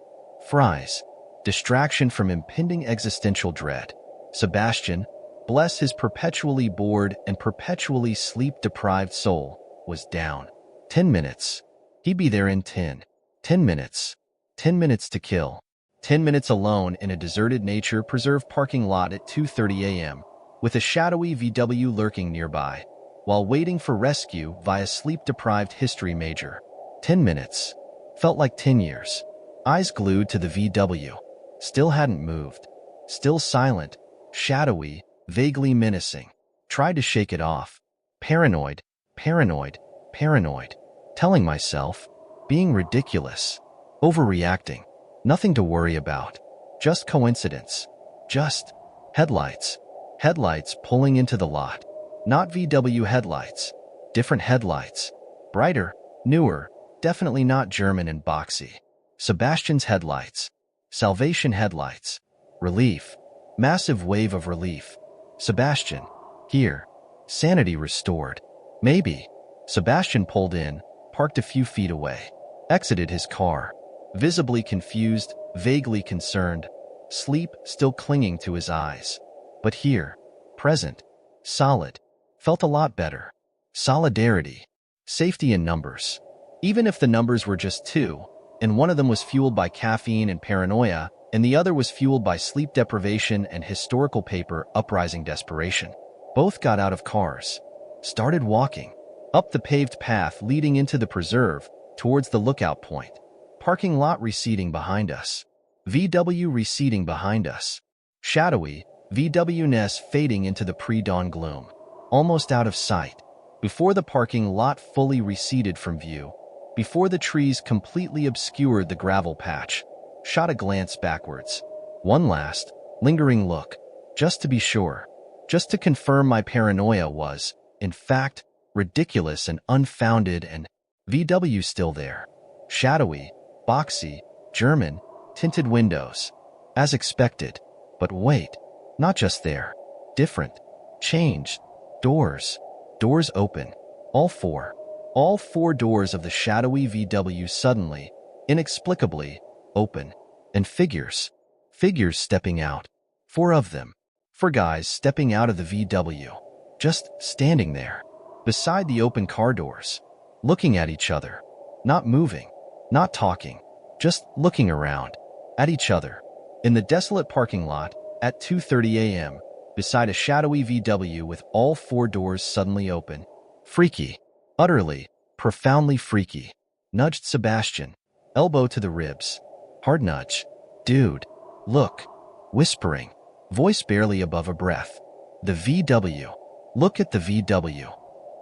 Fries. Distraction from impending existential dread. Sebastian, bless his perpetually bored and perpetually sleep-deprived soul, was down. 10 minutes. He'd be there in 10. 10 minutes. 10 minutes to kill. 10 minutes alone in a deserted nature preserve parking lot at 2:30 a.m., with a shadowy VW lurking nearby, while waiting for rescue via sleep-deprived history major. 10 minutes. Felt like 10 years. Eyes glued to the VW. Still hadn't moved. Still silent, shadowy, vaguely menacing. Tried to shake it off. Paranoid, paranoid, paranoid. Telling myself, being ridiculous, overreacting. Nothing to worry about. Just coincidence. Just headlights. Headlights pulling into the lot. Not VW headlights. Different headlights. Brighter, newer, definitely not German and boxy. Sebastian's headlights. Salvation headlights. Relief. Massive wave of relief. Sebastian. Here. Sanity restored. Maybe. Sebastian pulled in, parked a few feet away. Exited his car. Visibly confused, vaguely concerned. Sleep still clinging to his eyes. But here. Present. Solid. Felt a lot better. Solidarity. Safety in numbers. Even if the numbers were just two, and one of them was fueled by caffeine and paranoia, and the other was fueled by sleep deprivation and historical paper uprising desperation. Both got out of cars. Started walking. Up the paved path leading into the preserve, towards the lookout point. Parking lot receding behind us. VW receding behind us. Shadowy, VW-ness fading into the pre-dawn gloom. Almost out of sight. Before the parking lot fully receded from view. Before the trees completely obscured the gravel patch. Shot a glance backwards. One last, lingering look. Just to be sure. Just to confirm my paranoia was, in fact, ridiculous and unfounded, and VW still there. Shadowy, boxy, German, tinted windows. As expected. But wait, not just there. Different. Changed. Doors. Doors open. All four. All four doors of the shadowy VW suddenly, inexplicably, open. And figures. Figures stepping out. Four of them. Four guys stepping out of the VW. Just standing there. Beside the open car doors. Looking at each other. Not moving. Not talking. Just looking around. At each other. In the desolate parking lot, at 2:30 a.m., beside a shadowy VW with all four doors suddenly open. Freaky. Utterly, profoundly freaky. Nudged Sebastian. Elbow to the ribs. Hard nudge. Dude. Look. Whispering. Voice barely above a breath. The VW. Look at the VW.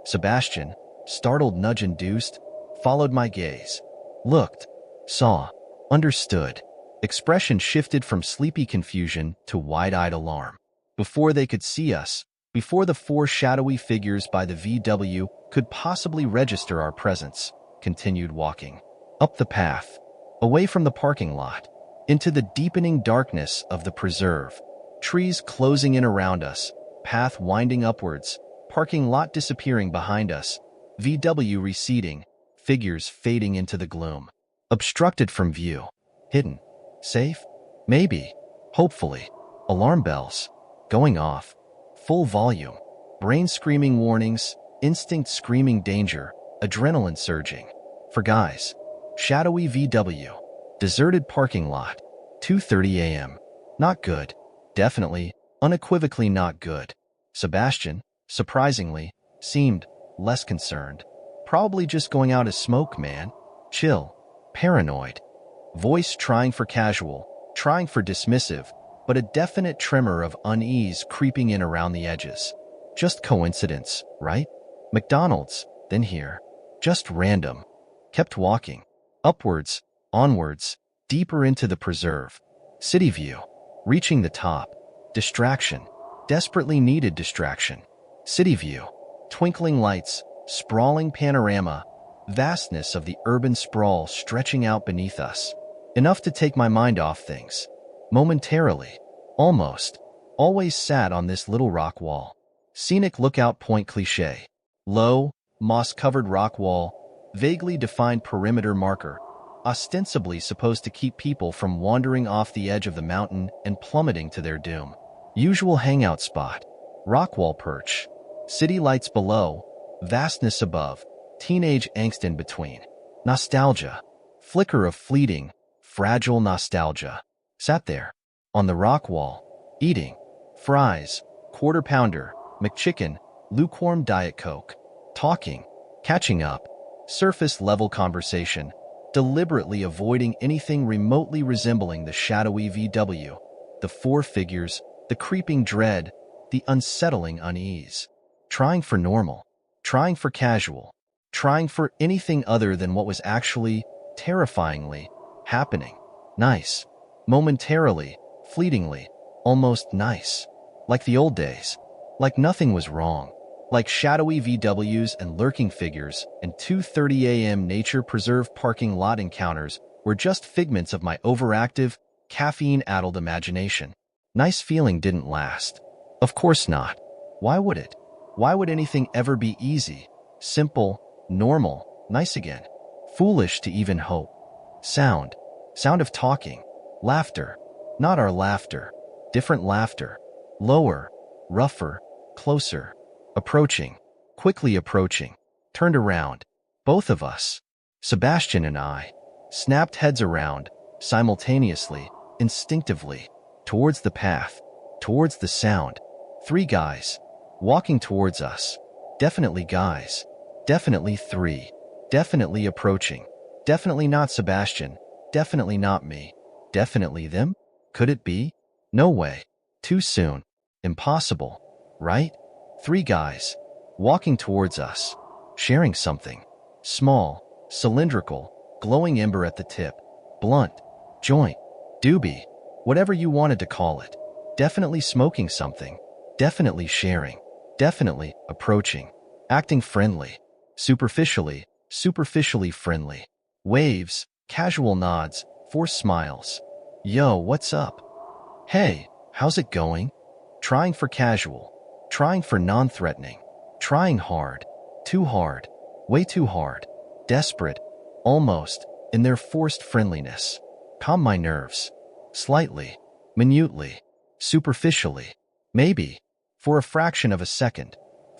Sebastian, startled nudge-induced, followed my gaze. Looked. Saw. Understood. Expression shifted from sleepy confusion to wide-eyed alarm. Before they could see us, before the four shadowy figures by the VW could possibly register our presence, continued walking. Up the path, away from the parking lot, into the deepening darkness of the preserve. Trees closing in around us, path winding upwards, parking lot disappearing behind us, VW receding, figures fading into the gloom. Obstructed from view. Hidden. Safe? Maybe. Hopefully. Alarm bells. Going off. Full volume. Brain screaming warnings, instinct screaming danger, adrenaline surging. For guys. Shadowy VW. Deserted parking lot. 2:30 a.m. Not good. Definitely, unequivocally not good. Sebastian, surprisingly, seemed less concerned. Probably just going out as smoke, man. Chill. Paranoid. Voice trying for casual, trying for dismissive, but a definite tremor of unease creeping in around the edges. Just coincidence, right? McDonald's, then here. Just random. Kept walking. Upwards, onwards, deeper into the preserve. City view. Reaching the top. Distraction. Desperately needed distraction. City view. Twinkling lights, sprawling panorama, vastness of the urban sprawl stretching out beneath us. Enough to take my mind off things. Momentarily. Almost. Always sat on this little rock wall. Scenic lookout point cliché. Low, moss-covered rock wall, vaguely defined perimeter marker, ostensibly supposed to keep people from wandering off the edge of the mountain and plummeting to their doom. Usual hangout spot. Rock wall perch. City lights below, vastness above, teenage angst in between. Nostalgia. Flicker of fleeting, fragile nostalgia. Sat there, on the rock wall, eating. Fries, quarter pounder, McChicken, lukewarm Diet Coke. Talking, catching up. surface-level conversation, deliberately avoiding anything remotely resembling the shadowy VW, the four figures, the creeping dread, the unsettling unease. Trying for normal, trying for casual, trying for anything other than what was actually, terrifyingly, happening. Nice. Momentarily, fleetingly, almost nice. Like the old days. Like nothing was wrong. Like shadowy VWs and lurking figures and 2:30 a.m. nature preserve parking lot encounters were just figments of my overactive, caffeine-addled imagination. Nice feeling didn't last. Of course not. Why would it? Why would anything ever be easy, simple, normal, nice again? Foolish to even hope. Sound. Sound of talking. Laughter. Not our laughter. Different laughter. Lower. Rougher. Closer. Approaching. Quickly approaching. Turned around. Both of us. Sebastian and I. Snapped heads around, simultaneously, instinctively. Towards the path. Towards the sound. Three guys. Walking towards us. Definitely guys. Definitely three. Definitely approaching. Definitely not Sebastian. Definitely not me. Definitely them? Could it be? No way. Too soon. Impossible. Right? Three guys. Walking towards us. Sharing something. Small. Cylindrical. Glowing ember at the tip. Blunt. Joint. Doobie. Whatever you wanted to call it. Definitely smoking something. Definitely sharing. Definitely approaching. Acting friendly. Superficially friendly. Waves, casual nods, forced smiles. Yo, what's up? Hey, how's it going? Trying for casual. Trying for non-threatening. Trying hard. Too hard. Way too hard. Desperate. Almost. In their forced friendliness. Calm my nerves. Slightly. Minutely. Superficially. Maybe. For a fraction of a second.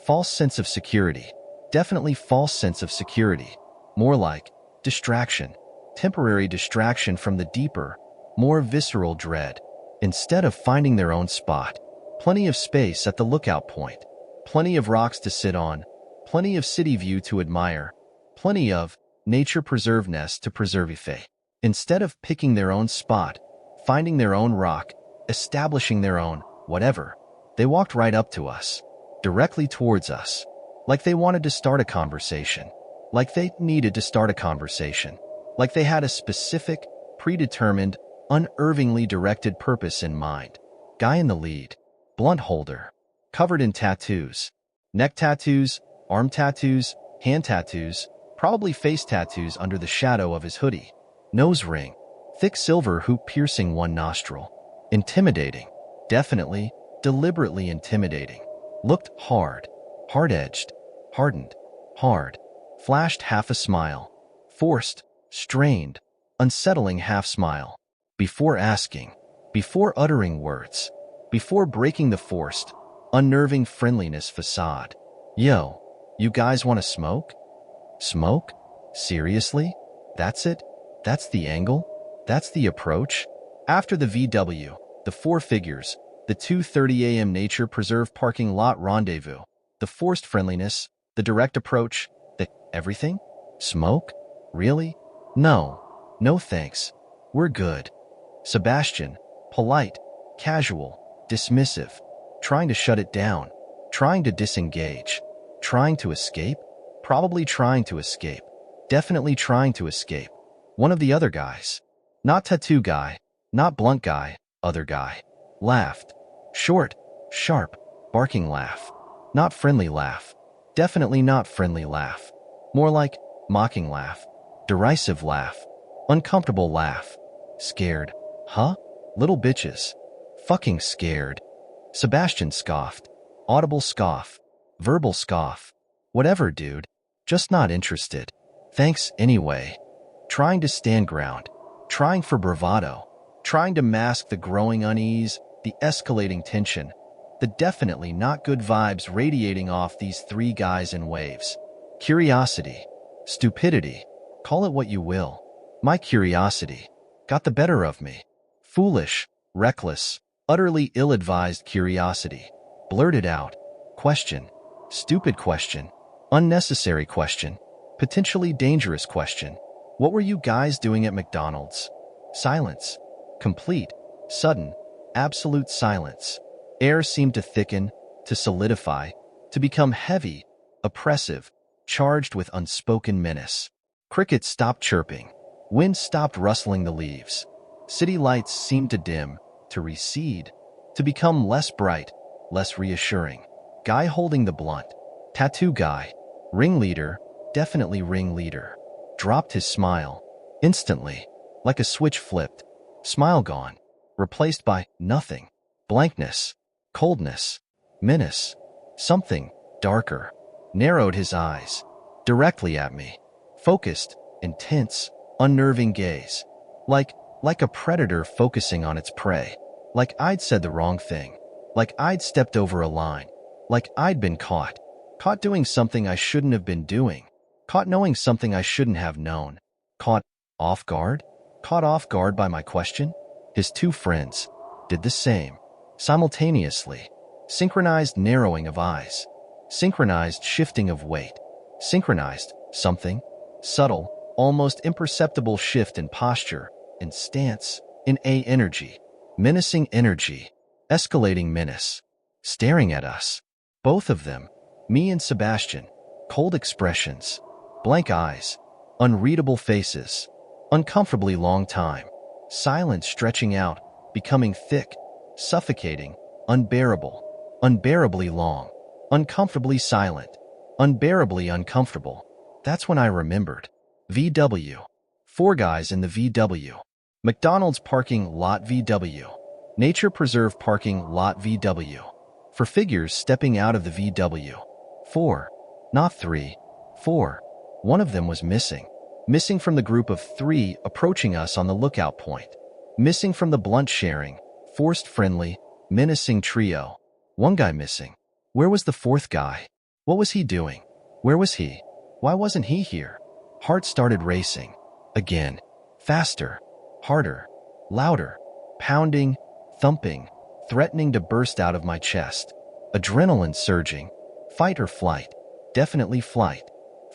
False sense of security. Definitely false sense of security. More like distraction. Temporary distraction from the deeper, more visceral dread. Instead of finding their own spot. Plenty of space at the lookout point. Plenty of rocks to sit on. Plenty of city view to admire. Plenty of nature preserve nest to preservify. Instead of picking their own spot, finding their own rock, establishing their own whatever, they walked right up to us, directly towards us, like they wanted to start a conversation, like they needed to start a conversation, like they had a specific, predetermined, unervingly directed purpose in mind. Guy in the lead, blunt holder, covered in tattoos, neck tattoos, arm tattoos, hand tattoos, probably face tattoos under the shadow of his hoodie, nose ring, thick silver hoop piercing one nostril. Intimidating, definitely, deliberately intimidating. Looked hard, hard-edged, hardened, hard. Flashed half a smile. Forced, strained, unsettling half smile. Before asking, before uttering words, before breaking the forced, unnerving friendliness facade. Yo, you guys want to smoke? Smoke? Seriously? That's it? That's the angle? That's the approach? After the VW, the four figures, the 2:30 a.m. nature preserve parking lot rendezvous, the forced friendliness, the direct approach, the everything? Smoke? Really? No. No thanks. We're good. Sebastian, polite, casual, dismissive, trying to shut it down, trying to disengage, trying to escape, probably trying to escape, definitely trying to escape. One of the other guys. Not tattoo guy, not blunt guy, other guy. Laughed. Short, sharp, barking laugh. Not friendly laugh. Definitely not friendly laugh. More like mocking laugh. Derisive laugh. Uncomfortable laugh. Scared. Huh? Little bitches. Fucking scared. Sebastian scoffed. Audible scoff. Verbal scoff. Whatever, dude. Just not interested. Thanks anyway. Trying to stand ground. Trying for bravado. Trying to mask the growing unease, the escalating tension, the definitely not good vibes radiating off these three guys in waves. Curiosity. Stupidity. Call it what you will. My curiosity got the better of me. Foolish, reckless, utterly ill-advised curiosity. Blurted out. Question. Stupid question. Unnecessary question. Potentially dangerous question. What were you guys doing at McDonald's? Silence. Complete, sudden, absolute silence. Air seemed to thicken, to solidify, to become heavy, oppressive, charged with unspoken menace. Crickets stopped chirping. Wind stopped rustling the leaves. City lights seemed to dim, to recede, to become less bright, less reassuring. Guy holding the blunt. Tattoo guy. Ringleader, definitely ringleader. Dropped his smile. Instantly, like a switch flipped. Smile gone. Replaced by nothing. Blankness. Coldness. Menace. Something darker. Narrowed his eyes. Directly at me. Focused, intense, unnerving gaze. Like a predator focusing on its prey. Like I'd said the wrong thing. Like I'd stepped over a line. Like I'd been caught. Caught doing something I shouldn't have been doing. Caught knowing something I shouldn't have known. Caught off guard? Caught off guard by my question? His two friends did the same. Simultaneously. Synchronized narrowing of eyes. Synchronized shifting of weight. Synchronized something. Subtle, almost imperceptible shift in posture, in stance, in energy. Menacing energy. Escalating menace. Staring at us. Both of them. Me and Sebastian. Cold expressions. Blank eyes. Unreadable faces. Uncomfortably long time. Silence stretching out, becoming thick, suffocating, unbearable, unbearably long, uncomfortably silent, unbearably uncomfortable. That's when I remembered. VW. Four guys in the VW. McDonald's parking lot VW. Nature Preserve parking lot VW. For figures stepping out of the VW. Four. Not three. Four. One of them was missing. Missing from the group of three approaching us on the lookout point. Missing from the blunt sharing, forced friendly, menacing trio. One guy missing. Where was the fourth guy? What was he doing? Where was he? Why wasn't he here? Heart started racing. Again. Faster. Harder. Louder. Pounding. Thumping. Threatening to burst out of my chest. Adrenaline surging. Fight or flight. Definitely flight.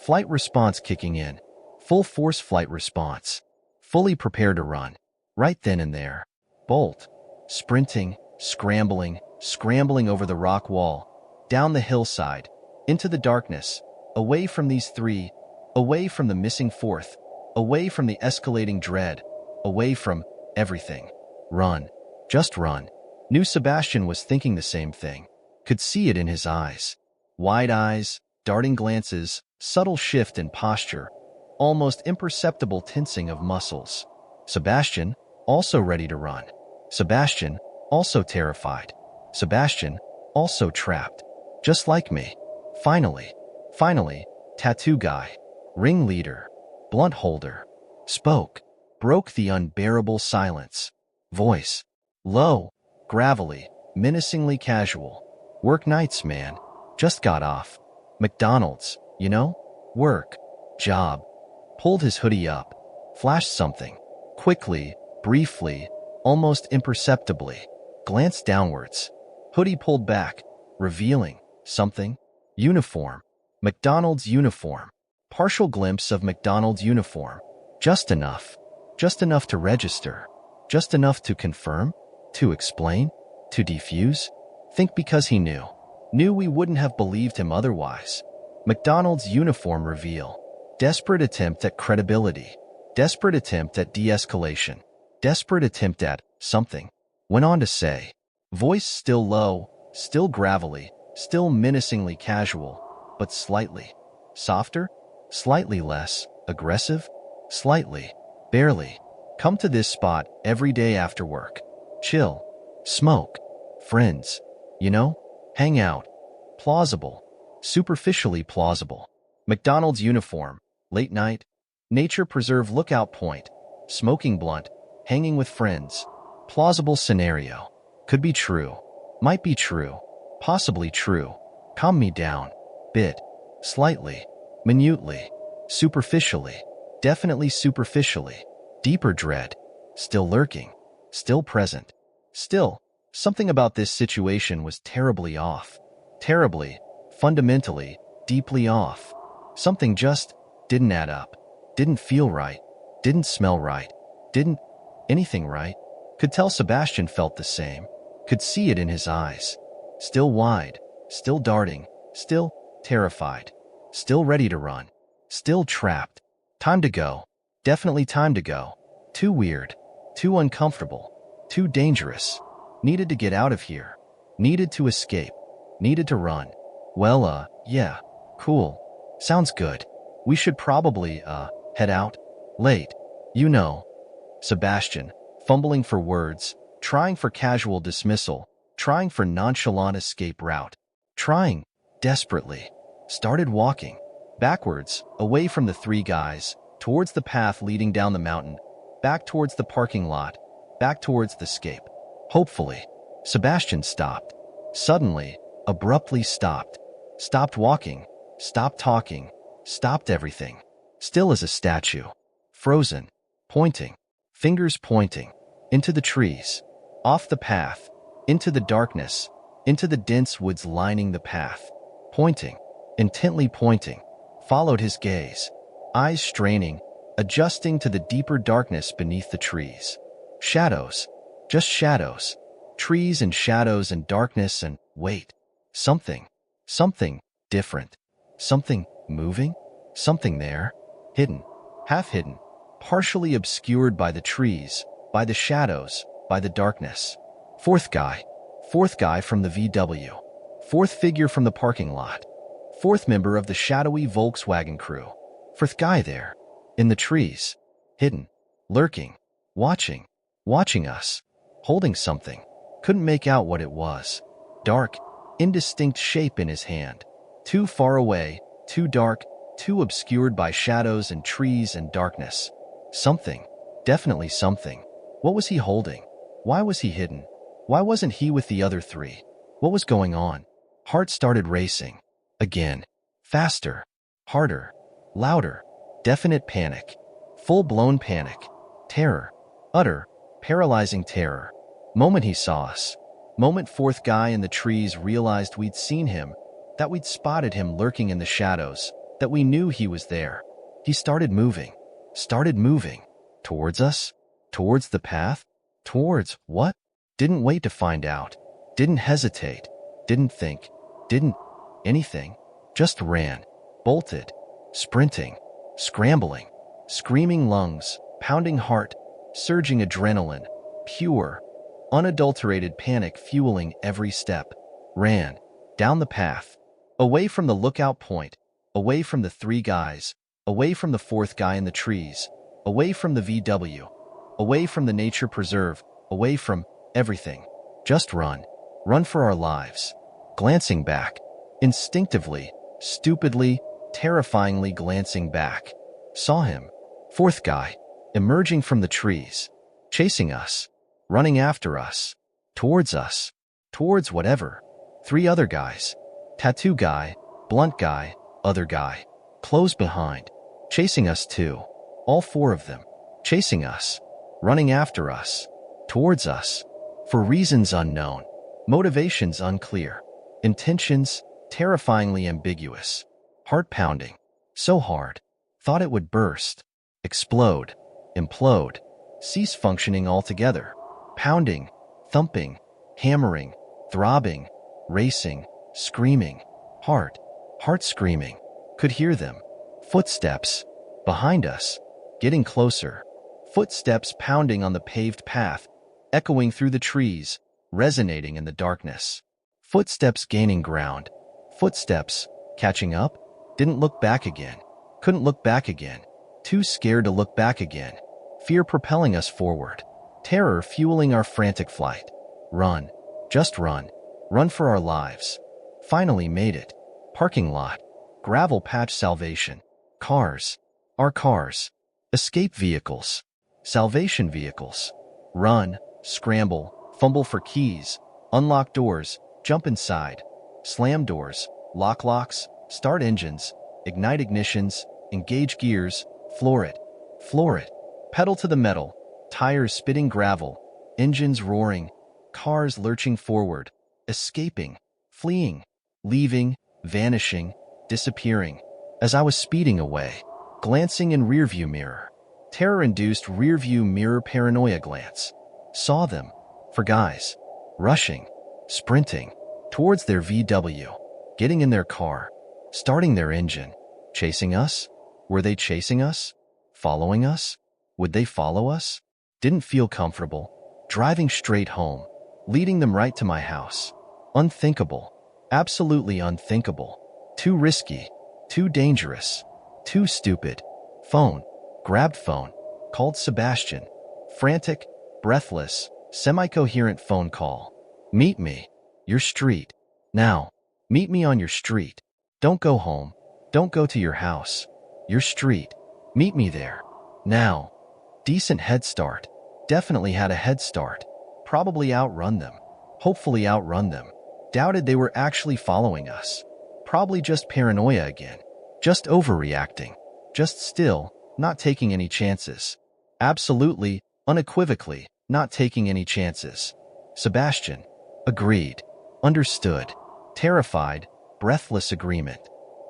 Flight response kicking in. Full force flight response. Fully prepared to run. Right then and there. Bolt. Sprinting, scrambling, scrambling over the rock wall, down the hillside, into the darkness, away from these three, away from the missing fourth, away from the escalating dread, away from everything. Run. Just run. Knew Sebastian was thinking the same thing. Could see it in his eyes. Wide eyes, darting glances, subtle shift in posture, almost imperceptible tensing of muscles. Sebastian, also ready to run. Sebastian, also terrified. Sebastian, also trapped. Just like me. Finally, tattoo guy, ringleader, blunt holder, spoke, broke the unbearable silence. Voice, low, gravelly, menacingly casual. Work nights, man. Just got off. McDonald's, you know? Work. Job. Pulled his hoodie up. Flashed something. Quickly, briefly, almost imperceptibly. Glanced downwards. Hoodie pulled back, revealing something. Uniform. McDonald's uniform. Partial glimpse of McDonald's uniform. Just enough. Just enough to register. Just enough to confirm. To explain. To defuse. Think because he knew. Knew we wouldn't have believed him otherwise. McDonald's uniform reveal. Desperate attempt at credibility. Desperate attempt at de-escalation. Desperate attempt at something. Went on to say. Voice still low, still gravelly, still menacingly casual, but slightly. Softer? Slightly less. Aggressive? Slightly. Barely. Come to this spot every day after work. Chill. Smoke. Friends. You know? Hang out. Plausible. Superficially plausible. McDonald's uniform. Late night. Nature Preserve lookout point. Smoking blunt. Hanging with friends. Plausible scenario. Could be true. Might be true. Possibly true. Calm me down. Bit. Slightly. Minutely. Superficially. Definitely superficially. Deeper dread. Still lurking. Still present. Still, something about this situation was terribly off. Terribly, fundamentally, deeply off. Something just Didn't add up. Didn't feel right. Didn't smell right. Didn't anything right. Could tell Sebastian felt the same. Could see it in his eyes. Still wide. Still darting. Still terrified. Still ready to run. Still trapped. Time to go. Definitely time to go. Too weird. Too uncomfortable. Too dangerous. Needed to get out of here. Needed to escape. Needed to run. Well, yeah. Cool. Sounds good. We should probably, head out. Late. You know. Sebastian, fumbling for words, trying for casual dismissal, trying for nonchalant escape route. Trying, desperately. Started walking. Backwards, away from the three guys, towards the path leading down the mountain, back towards the parking lot, back towards the escape. Hopefully. Sebastian stopped. Suddenly, abruptly stopped. Stopped walking. Stopped talking. Stopped everything. Still as a statue. Frozen. Pointing. Fingers pointing. Into the trees. Off the path. Into the darkness. Into the dense woods lining the path. Pointing. Intently pointing. Followed his gaze. Eyes straining. Adjusting to the deeper darkness beneath the trees. Shadows. Just shadows. Trees and shadows and darkness and wait. Something. Something different. Something moving? Something there. Hidden. Half hidden. Partially obscured by the trees, by the shadows, by the darkness. Fourth guy. Fourth guy from the VW. Fourth figure from the parking lot. Fourth member of the shadowy Volkswagen crew. Fourth guy there. In the trees. Hidden. Lurking. Watching. Watching us. Holding something. Couldn't make out what it was. Dark, indistinct shape in his hand. Too far away, too dark, too obscured by shadows and trees and darkness. Something. Definitely something. What was he holding? Why was he hidden? Why wasn't he with the other three? What was going on? Heart started racing. Again. Faster. Harder. Louder. Definite panic. Full-blown panic. Terror. Utter, paralyzing terror. Moment he saw us. Moment fourth guy in the trees realized we'd seen him, that we'd spotted him lurking in the shadows, that we knew he was there. He started moving. Started moving. Towards us? Towards the path? Towards what? Didn't wait to find out. Didn't hesitate. Didn't think. Didn't anything. Just ran. Bolted. Sprinting. Scrambling. Screaming lungs. Pounding heart. Surging adrenaline. Pure. Unadulterated panic fueling every step. Ran. Down the path. Away from the lookout point. Away from the three guys. Away from the fourth guy in the trees. Away from the VW. Away from the nature preserve. Away from everything. Just run. Run for our lives. Glancing back. Instinctively, stupidly, terrifyingly glancing back. Saw him. Fourth guy. Emerging from the trees. Chasing us. Running after us. Towards us. Towards whatever. Three other guys. Tattoo guy. Blunt guy. Other guy. Close behind. Chasing us too. All four of them. Chasing us. Running after us. Towards us. For reasons unknown. Motivations unclear. Intentions terrifyingly ambiguous. Heart pounding. So hard. Thought it would burst. Explode. Implode. Cease functioning altogether. Pounding. Thumping. Hammering. Throbbing. Racing. Screaming. Heart. Heart screaming. Could hear them. Footsteps. Behind us. Getting closer. Footsteps pounding on the paved path. Echoing through the trees. Resonating in the darkness. Footsteps gaining ground. Footsteps. Catching up. Didn't look back again. Couldn't look back again. Too scared to look back again. Fear propelling us forward. Terror fueling our frantic flight. Run. Just run. Run for our lives. Finally made it. Parking lot. Gravel patch salvation. Cars. Our cars. Escape vehicles. Salvation vehicles. Run. Scramble. Fumble for keys. Unlock doors. Jump inside. Slam doors. Lock locks. Start engines. Ignite ignitions. Engage gears. Floor it. Floor it. Pedal to the metal. Tires spitting gravel. Engines roaring. Cars lurching forward. Escaping. Fleeing. Leaving. Vanishing. Disappearing. As I was speeding away. Glancing in rearview mirror. Terror-induced rearview mirror paranoia glance. Saw them. For guys. Rushing. Sprinting. Towards their VW. Getting in their car. Starting their engine. Chasing us? Were they chasing us? Following us? Would they follow us? Didn't feel comfortable. Driving straight home. Leading them right to my house. Unthinkable. Absolutely unthinkable. Too risky. Too dangerous. Too stupid. Phone. Grabbed phone. Called Sebastian. Frantic, breathless, semi-coherent phone call. Meet me. Your street. Now. Meet me on your street. Don't go home. Don't go to your house. Your street. Meet me there. Now. Decent head start. Definitely had a head start. Probably outrun them. Hopefully outrun them. Doubted they were actually following us. Probably just paranoia again. Just overreacting. Just still, not taking any chances. Absolutely, unequivocally, not taking any chances. Sebastian. Agreed. Understood. Terrified, breathless agreement.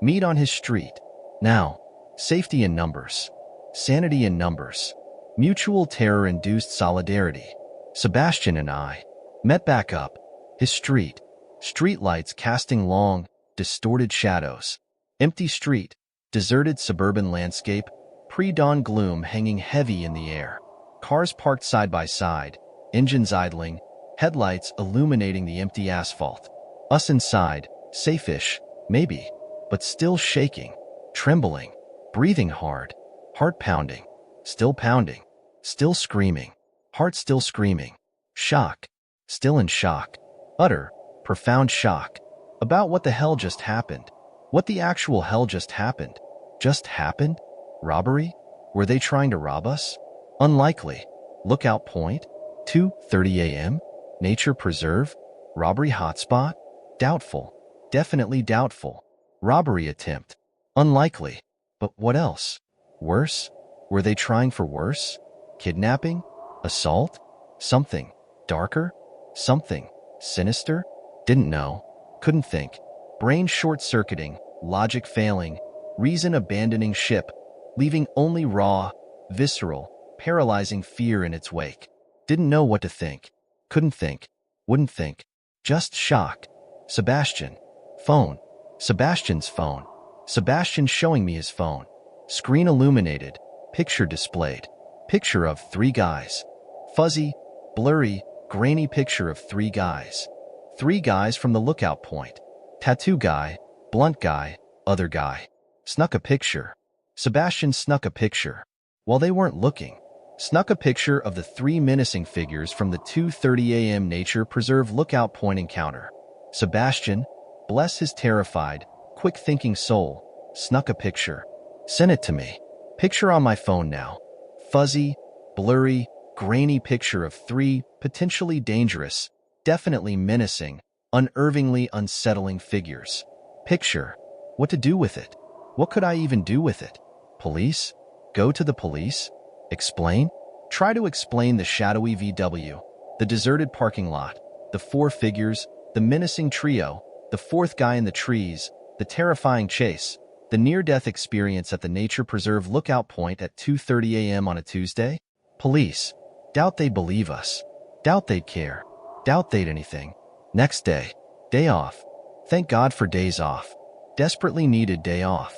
Meet on his street. Now. Safety in numbers. Sanity in numbers. Mutual terror-induced solidarity. Sebastian and I met back up. His street. Street lights casting long, distorted shadows. Empty street. Deserted suburban landscape. Pre-dawn gloom hanging heavy in the air. Cars parked side by side. Engines idling. Headlights illuminating the empty asphalt. Us inside, safe-ish, maybe, but still shaking, trembling, breathing hard, heart pounding, still pounding, still screaming, heart still screaming, shock, still in shock, utter, profound shock, about what the hell just happened. What the actual hell just happened? Just happened? Robbery? Were they trying to rob us? Unlikely. Lookout point? 2:30 a.m.? Nature preserve? Robbery hotspot? Doubtful. Definitely doubtful. Robbery attempt. Unlikely. But what else? Worse? Were they trying for worse? Kidnapping? Assault? Something darker? Something sinister? Didn't know. Couldn't think. Brain short-circuiting, logic failing, reason abandoning ship, leaving only raw, visceral, paralyzing fear in its wake. Didn't know what to think. Couldn't think. Wouldn't think. Just shock. Sebastian. Phone. Sebastian's phone. Sebastian showing me his phone. Screen illuminated. Picture displayed. Picture of 3 guys. Fuzzy, blurry, grainy picture of 3 guys. 3 guys from the lookout point. Tattoo guy, blunt guy, other guy. Snuck a picture. Sebastian snuck a picture. While they weren't looking. Snuck a picture of the 3 menacing figures from the 2:30 a.m. nature preserve lookout point encounter. Sebastian, bless his terrified, quick-thinking soul, snuck a picture. Sent it to me. Picture on my phone now. Fuzzy, blurry, grainy picture of 3 potentially dangerous, definitely menacing, unnervingly unsettling figures. Picture. What to do with it? What could I even do with it? Police? Go to the police? Explain? Try to explain the shadowy VW, the deserted parking lot, the 4 figures, the menacing trio, the 4th guy in the trees, the terrifying chase, the near-death experience at the nature preserve lookout point at 2:30 a.m. on a Tuesday? Police. Doubt they'd believe us. Doubt they'd care. Doubt they'd anything. Next day. Day off. Thank God for days off. Desperately needed day off.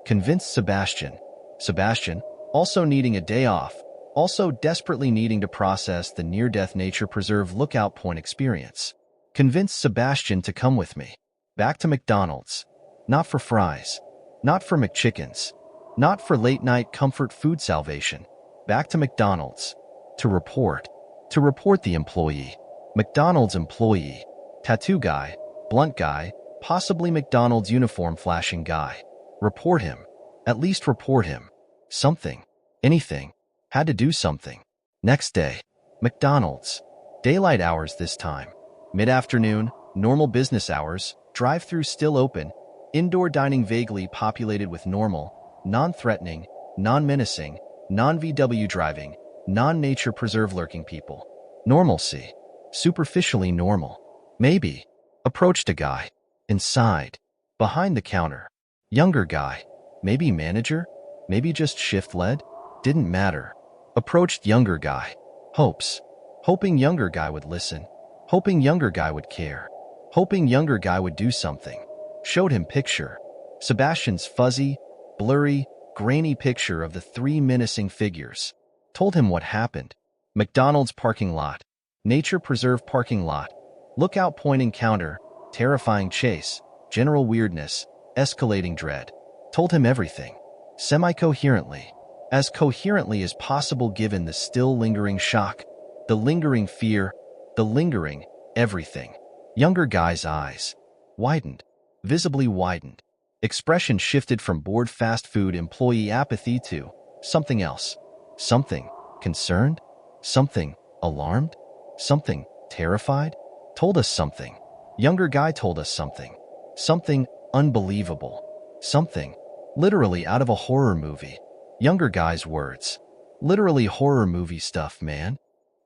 Convinced Sebastian. Sebastian, also needing a day off, also desperately needing to process the near-death nature preserve lookout point experience. Convinced Sebastian to come with me. Back to McDonald's. Not for fries. Not for McChickens. Not for late-night comfort food salvation. Back to McDonald's. To report. To report the employee. McDonald's employee. Tattoo guy. Blunt guy. Possibly McDonald's uniform flashing guy. Report him. At least report him. Something. Anything. Had to do something. Next day. McDonald's. Daylight hours this time. Mid-afternoon, normal business hours, drive-through still open, indoor dining vaguely populated with normal, non-threatening, non-menacing, non-VW driving, non-nature preserve lurking people. Normalcy. Superficially normal. Maybe. Approached a guy. Inside. Behind the counter. Younger guy. Maybe manager? Maybe just shift-led? Didn't matter. Approached younger guy. Hopes. Hoping younger guy would listen. Hoping younger guy would care. Hoping younger guy would do something. Showed him picture. Sebastian's fuzzy, blurry, grainy picture of the three menacing figures. Told him what happened. McDonald's parking lot. Nature preserve parking lot. Lookout point encounter. Terrifying chase. General weirdness. Escalating dread. Told him everything. Semi-coherently. As coherently as possible given the still lingering shock, the lingering fear, the lingering everything. Younger guy's eyes widened, visibly widened. Expression shifted from bored fast food employee apathy to something else. Something concerned? Something alarmed? Something terrified? Told us something. Younger guy told us something. Something unbelievable. Something literally out of a horror movie. Younger guy's words. Literally horror movie stuff, man.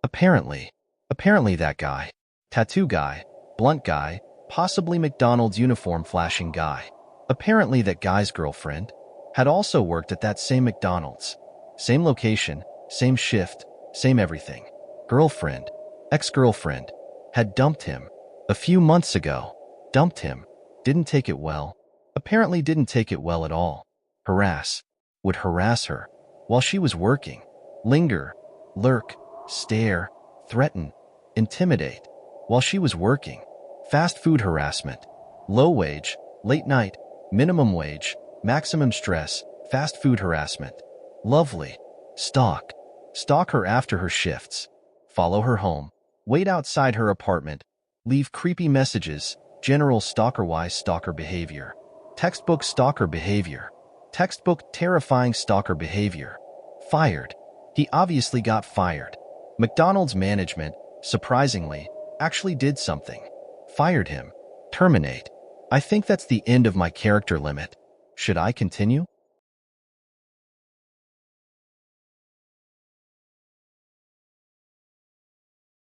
Apparently that guy, tattoo guy, blunt guy, possibly McDonald's uniform flashing guy. Apparently that guy's girlfriend had also worked at that same McDonald's. Same location, same shift, same everything. Girlfriend, ex-girlfriend, had dumped him a few months ago. Dumped him. Didn't take it well. Apparently didn't take it well at all. Harass. Would harass her while she was working. Linger. Lurk. Stare. Threaten. Intimidate. While she was working. Fast food harassment. Low wage. Late night. Minimum wage. Maximum stress. Fast food harassment. Lovely. Stalk. Stalk her after her shifts. Follow her home. Wait outside her apartment. Leave creepy messages. General stalker-wise stalker behavior. Textbook stalker behavior. Textbook terrifying stalker behavior. Fired. He obviously got fired. McDonald's management, surprisingly, actually did something. Fired him. Terminate. I think that's the end of my character limit. Should I continue?